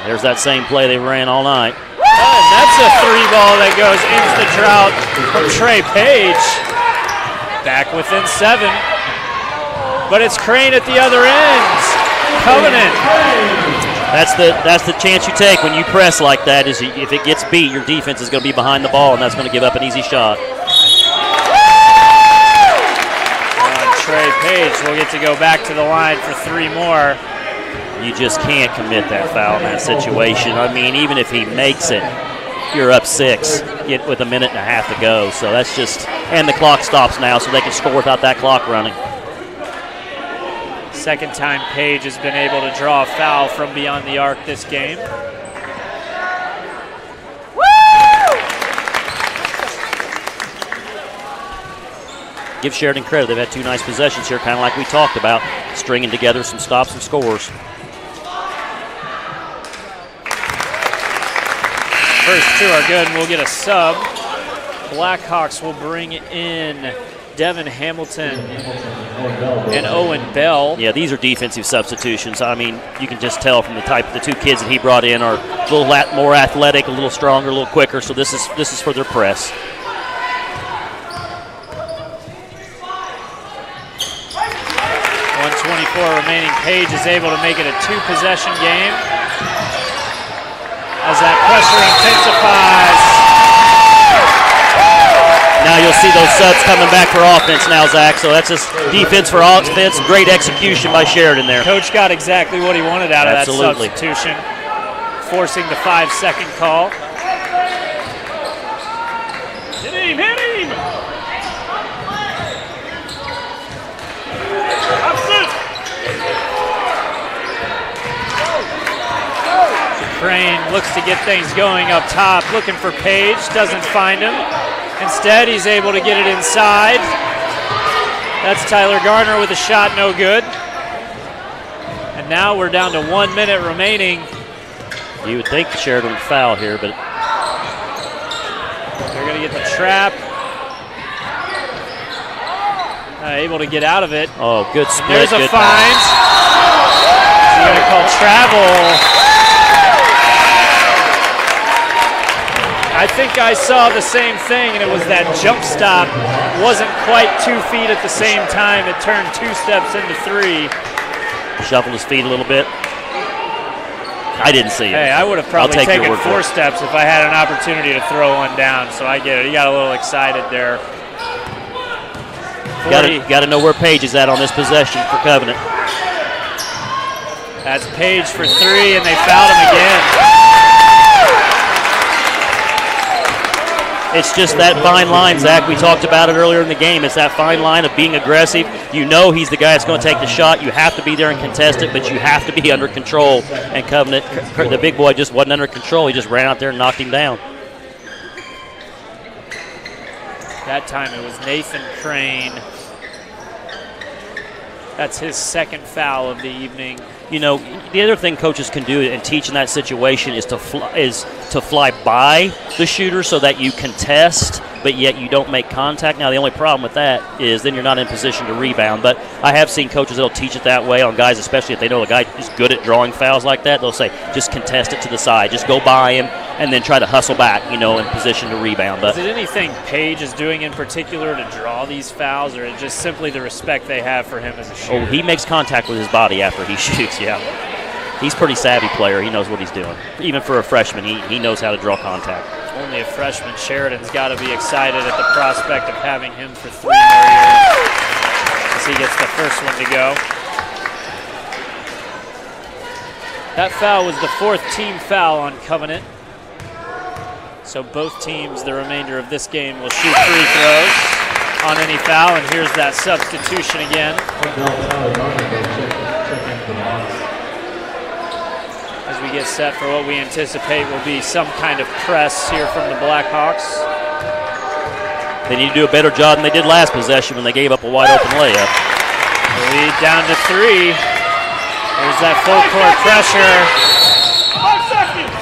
There's that same play they ran all night.
And that's a 3 ball that goes into the drought from Trey Page. Back within 7. But it's Crane at the other end. Covenant.
That's the chance you take when you press like that, is if it gets beat, your defense is going to be behind the ball, and that's going to give up an easy shot.
Page will get to go back to the line for 3 more.
You just can't commit that foul in that situation. I mean, even if he makes it, you're up 6 with a minute and a half to go. So that's just, and the clock stops now, so they can score without that clock running.
Second time Page has been able to draw a foul from beyond the arc this game.
Give Sheridan credit. They've had 2 nice possessions here, kind of like we talked about, stringing together some stops and scores.
First 2 are good, and we'll get a sub. Blackhawks will bring in Devin Hamilton and Owen Bell.
Yeah, these are defensive substitutions. I mean, you can just tell from the 2 kids that he brought in are a little more athletic, a little stronger, a little quicker. So this is for their press.
Remaining. Page is able to make it a 2-possession game as that pressure intensifies.
Now you'll see those subs coming back for offense now, Zach. So that's just defense for offense. Great execution by Sheridan there.
Coach got exactly what he wanted out of that substitution, forcing the 5-second call. Hit him! Crane looks to get things going up top, looking for Page, doesn't find him. Instead, he's able to get it inside. That's Tyler Garner with a shot, no good. And now we're down to 1 minute remaining.
You would think Sheridan would foul here, but
they're going to get the trap. Able to get out of it.
Oh, good split.
There's a
good
fine. He's going to call travel. I think I saw the same thing, and it was that jump stop. Wasn't quite 2 feet at the same time. It turned 2 steps into 3.
Shuffled his feet a little bit. I didn't see it.
Hey, I would have probably taken 4 steps if I had an opportunity to throw one down, so I get it. He got a little excited there.
Got to know where Page is at on this possession for Covenant.
That's Page for 3, and they fouled him again.
It's just that fine line, Zach. We talked about it earlier in the game. It's that fine line of being aggressive. You know he's the guy that's going to take the shot. You have to be there and contest it, but you have to be under control. And Covenant, the big boy, just wasn't under control. He just ran out there and knocked him down.
That time it was Nathan Crane. That's his 2nd foul of the evening.
You know, the other thing coaches can do and teach in that situation is to fly by the shooter so that you contest, but yet you don't make contact. Now, the only problem with that is then you're not in position to rebound. But I have seen coaches that'll teach it that way on guys, especially if they know a guy is good at drawing fouls like that. They'll say, just contest it to the side. Just go by him and then try to hustle back, you know, in position to rebound. But
is it anything Page is doing in particular to draw these fouls, or is it just simply the respect they have for him as a shooter?
Oh, he makes contact with his body after he shoots, yeah. He's a pretty savvy player. He knows what he's doing. Even for a freshman, he knows how to draw contact.
Only a freshman. Sheridan's got to be excited at the prospect of having him for 3 more years as he gets the first one to go. That foul was the 4th team foul on Covenant. So both teams, the remainder of this game, will shoot free throws on any foul. And here's that substitution again. As we get set for what we anticipate will be some kind of press here from the Blackhawks.
They need to do a better job than they did last possession when they gave up a wide open layup.
Lead down to 3. There's that full court pressure.
5 seconds.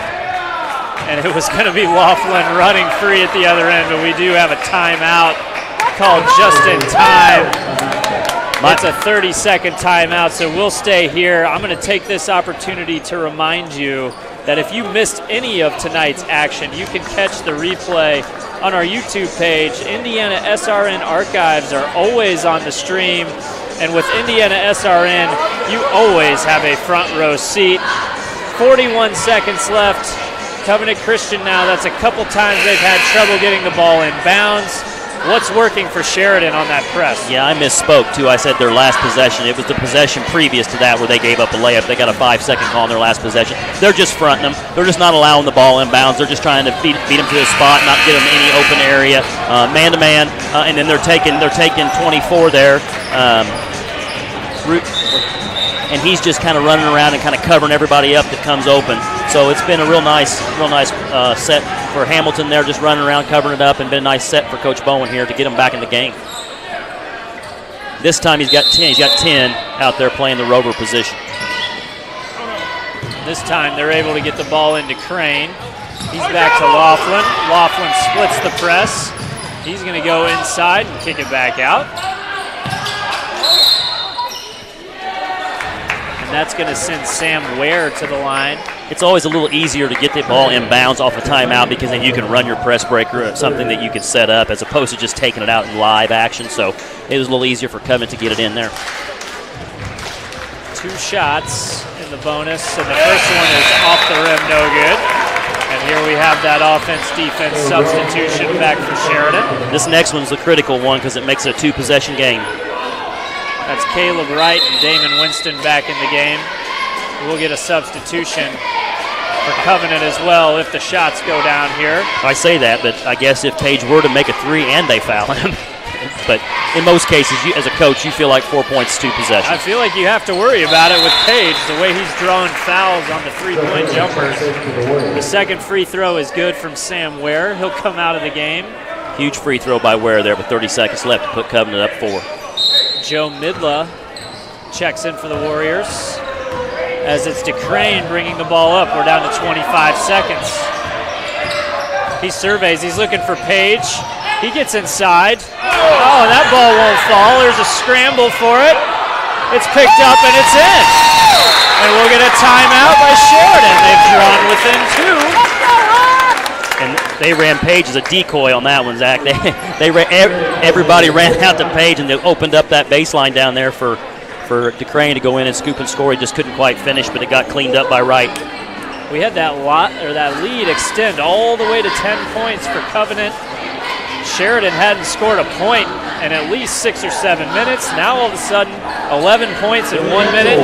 And it was going to be Laughlin running free at the other end, but we do have a timeout called just in time. It's a 30-second timeout, so we'll stay here. I'm going to take this opportunity to remind you that if you missed any of tonight's action, you can catch the replay on our YouTube page. IndianaSRN archives are always on the stream, and with IndianaSRN, you always have a front row seat. 41 seconds left. Covenant Christian now, that's a couple times they've had trouble getting the ball in bounds. What's working for Sheridan on that press?
Yeah, I misspoke, too. I said their last possession. It was the possession previous to that where they gave up a layup. They got a 5-second call on their last possession. They're just fronting them. They're just not allowing the ball inbounds. They're just trying to beat them to a spot, not give them any open area, man-to-man, and then they're taking 24 there. And he's just kind of running around and kind of covering everybody up that comes open. So it's been a real nice set for Hamilton there, just running around, covering it up, and been a nice set for Coach Bowen here to get him back in the game. This time he's got 10. He's got 10 out there playing the rover position.
This time they're able to get the ball into Crane. He's back to Laughlin. Laughlin splits the press. He's going to go inside and kick it back out. And that's going to send Sam Ware to the line.
It's always a little easier to get the ball inbounds off a timeout because then you can run your press breaker or something that you can set up as opposed to just taking it out in live action. So it was a little easier for Covenant to get it in there.
2 shots in the bonus, and the first one is off the rim, no good. And here we have that offense-defense substitution back for Sheridan.
This next one's a critical one because it makes it a 2-possession game.
That's Caleb Wright and Damon Winston back in the game. We'll get a substitution for Covenant as well if the shots go down here.
I say that, but I guess if Page were to make a 3 and they foul him. But in most cases, as a coach, you feel like 4 points, 2 possessions.
I feel like you have to worry about it with Page, the way he's drawing fouls on the 3-point jumpers. The second free throw is good from Sam Ware. He'll come out of the game.
Huge free throw by Ware there with 30 seconds left to put Covenant up 4.
Joe Midla checks in for the Warriors. As it's DeCrane bringing the ball up. We're down to 25 seconds. He surveys. He's looking for Page. He gets inside. Oh, and that ball won't fall. There's a scramble for it. It's picked up and it's in. And we'll get a timeout by Sheridan. They've drawn within 2.
And they ran Page as a decoy on that one, Zach. Everybody ran out to Page and they opened up that baseline down there for DeCrane to go in and scoop and score. He just couldn't quite finish, but it got cleaned up by Wright.
We had that lead extend all the way to 10 points for Covenant. Sheridan hadn't scored a point in at least 6 or 7 minutes. Now all of a sudden, 11 points in 1 minute.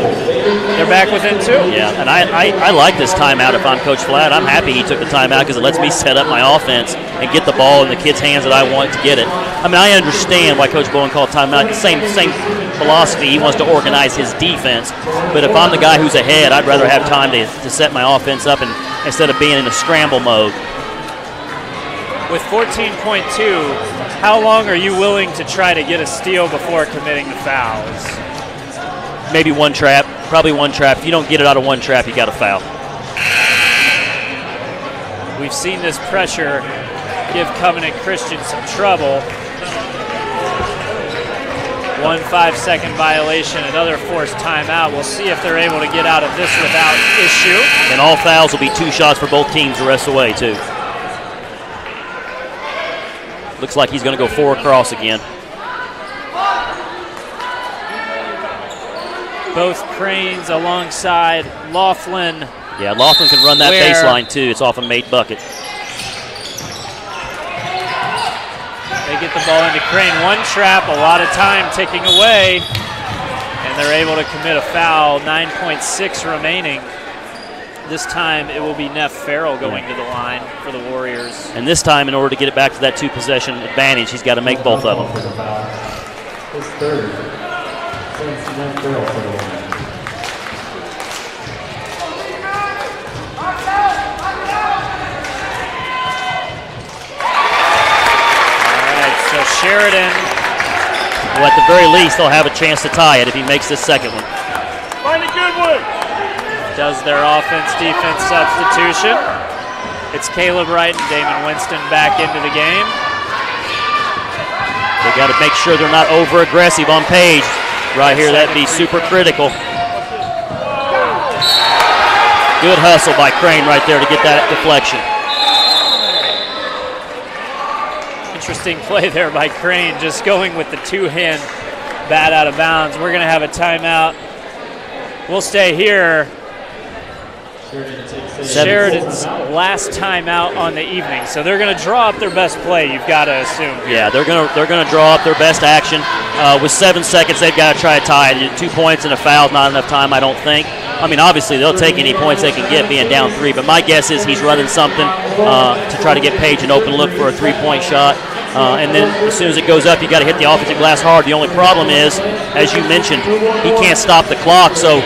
They're back within 2.
Yeah, and I like this timeout if I'm Coach Flatt. I'm happy he took the timeout because it lets me set up my offense and get the ball in the kids' hands that I want to get it. I mean, I understand why Coach Bowen called timeout. The same philosophy. He wants to organize his defense. But if I'm the guy who's ahead, I'd rather have time to set my offense up and instead of being in a scramble mode.
With 14.2, how long are you willing to try to get a steal before committing the fouls?
Maybe one trap, probably one trap. If you don't get it out of one trap, you got to foul.
We've seen this pressure give Covenant Christian some trouble. 1 5-second violation, another forced timeout. We'll see if they're able to get out of this without issue.
And all fouls will be 2 shots for both teams the rest of the way, too. Looks like he's going to go 4 across again.
Both Cranes alongside Laughlin.
Yeah, Laughlin can run that baseline too. It's off a made bucket.
They get the ball into Crane. 1 trap, a lot of time ticking away. And they're able to commit a foul. 9.6 remaining. This time it will be Neff Farrell going to the line for the Warriors.
And this time, in order to get it back to that 2-possession advantage, he's got to make both of them.
His third. Sends Neff Farrell for the line.
All right, so Sheridan.
Well, at the very least, they'll have a chance to tie it if he makes this second one.
Find a good one.
Does their offense-defense substitution. It's Caleb Wright and Damon Winston back into the game.
They got to make sure they're not over-aggressive on Page. Right here, that'd be super critical. Good hustle by Crane right there to get that deflection.
Interesting play there by Crane, just going with the 2-hand bat out of bounds. We're going to have a timeout. We'll stay here. Sheridan's last time out on the evening, so they're going to draw up their best play, you've got to assume.
Yeah, they're gonna draw up their best action. With 7 seconds, they've got to try to tie it. 2 points and a foul, not enough time, I don't think. I mean, obviously, they'll take any points they can get being down 3, but my guess is he's running something to try to get Page an open look for a 3-point shot. And then as soon as it goes up, you got to hit the offensive glass hard. The only problem is, as you mentioned, he can't stop the clock, so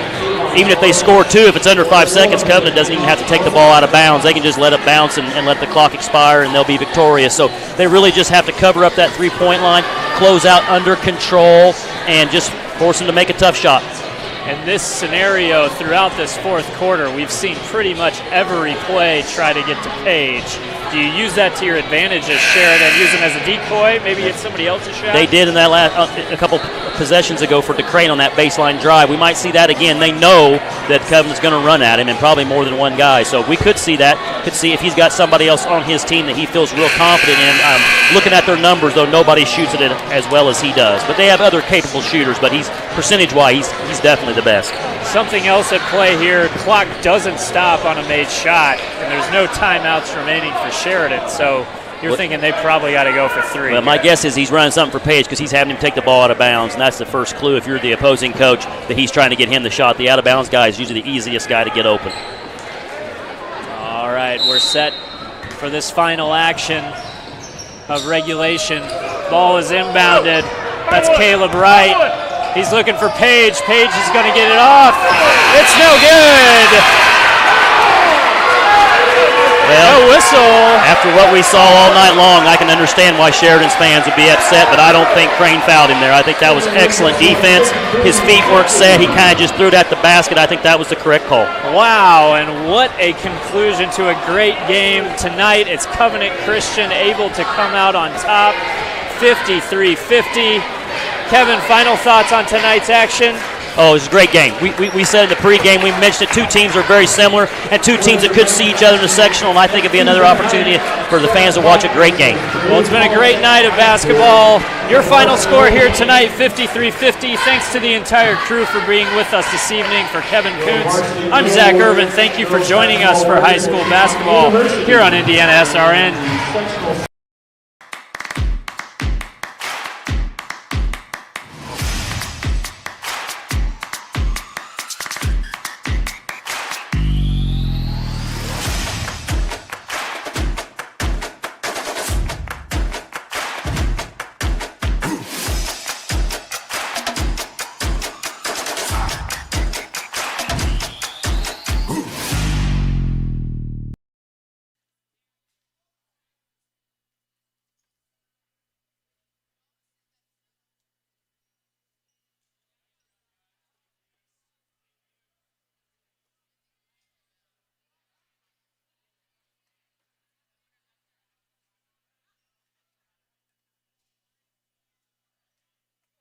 even if they score 2, if it's under 5 seconds, Covenant doesn't even have to take the ball out of bounds. They can just let it bounce and let the clock expire, and they'll be victorious. So they really just have to cover up that 3-point line, close out under control, and just force them to make a tough shot.
In this scenario, throughout this fourth quarter, we've seen pretty much every play try to get to Page. Do you use that to your advantage as Sheridan? Use him as a decoy? Maybe it's somebody else's shot?
They did in that last a couple possessions ago for DeCrane on that baseline drive. We might see that again. They know that Covenant's going to run at him, and probably more than one guy. So we could see that. Could see if he's got somebody else on his team that he feels real confident in. Looking at their numbers, though, nobody shoots it as well as he does. But they have other capable shooters, but he's percentage-wise, he's definitely the best.
Something else at play here, clock doesn't stop on a made shot, and there's no timeouts remaining for Sheridan, so you're thinking they probably got to go for 3.
Well, my guess is he's running something for Page because he's having him take the ball out of bounds, and that's the first clue if you're the opposing coach that he's trying to get him the shot. The out-of-bounds guy is usually the easiest guy to get open.
All right, we're set for this final action of regulation. Ball is inbounded. That's Caleb Wright. He's looking for Page. Page is going to get it off. It's no good.
Well,
no whistle.
After what we saw all night long, I can understand why Sheridan's fans would be upset, but I don't think Crane fouled him there. I think that was excellent defense. His feet weren't set. He kind of just threw it at the basket. I think that was the correct call.
Wow, and what a conclusion to a great game tonight. It's Covenant Christian able to come out on top, 53-50. Kevin, final thoughts on tonight's action?
Oh, it was a great game. We said in the pregame, we mentioned that 2 teams are very similar and 2 teams that could see each other in the sectional, and I think it'd be another opportunity for the fans to watch a great game.
Well, it's been a great night of basketball. Your final score here tonight, 53-50. Thanks to the entire crew for being with us this evening. For Kevin Kuntz, I'm Zach Irvin. Thank you for joining us for high school basketball here on IndianaSRN.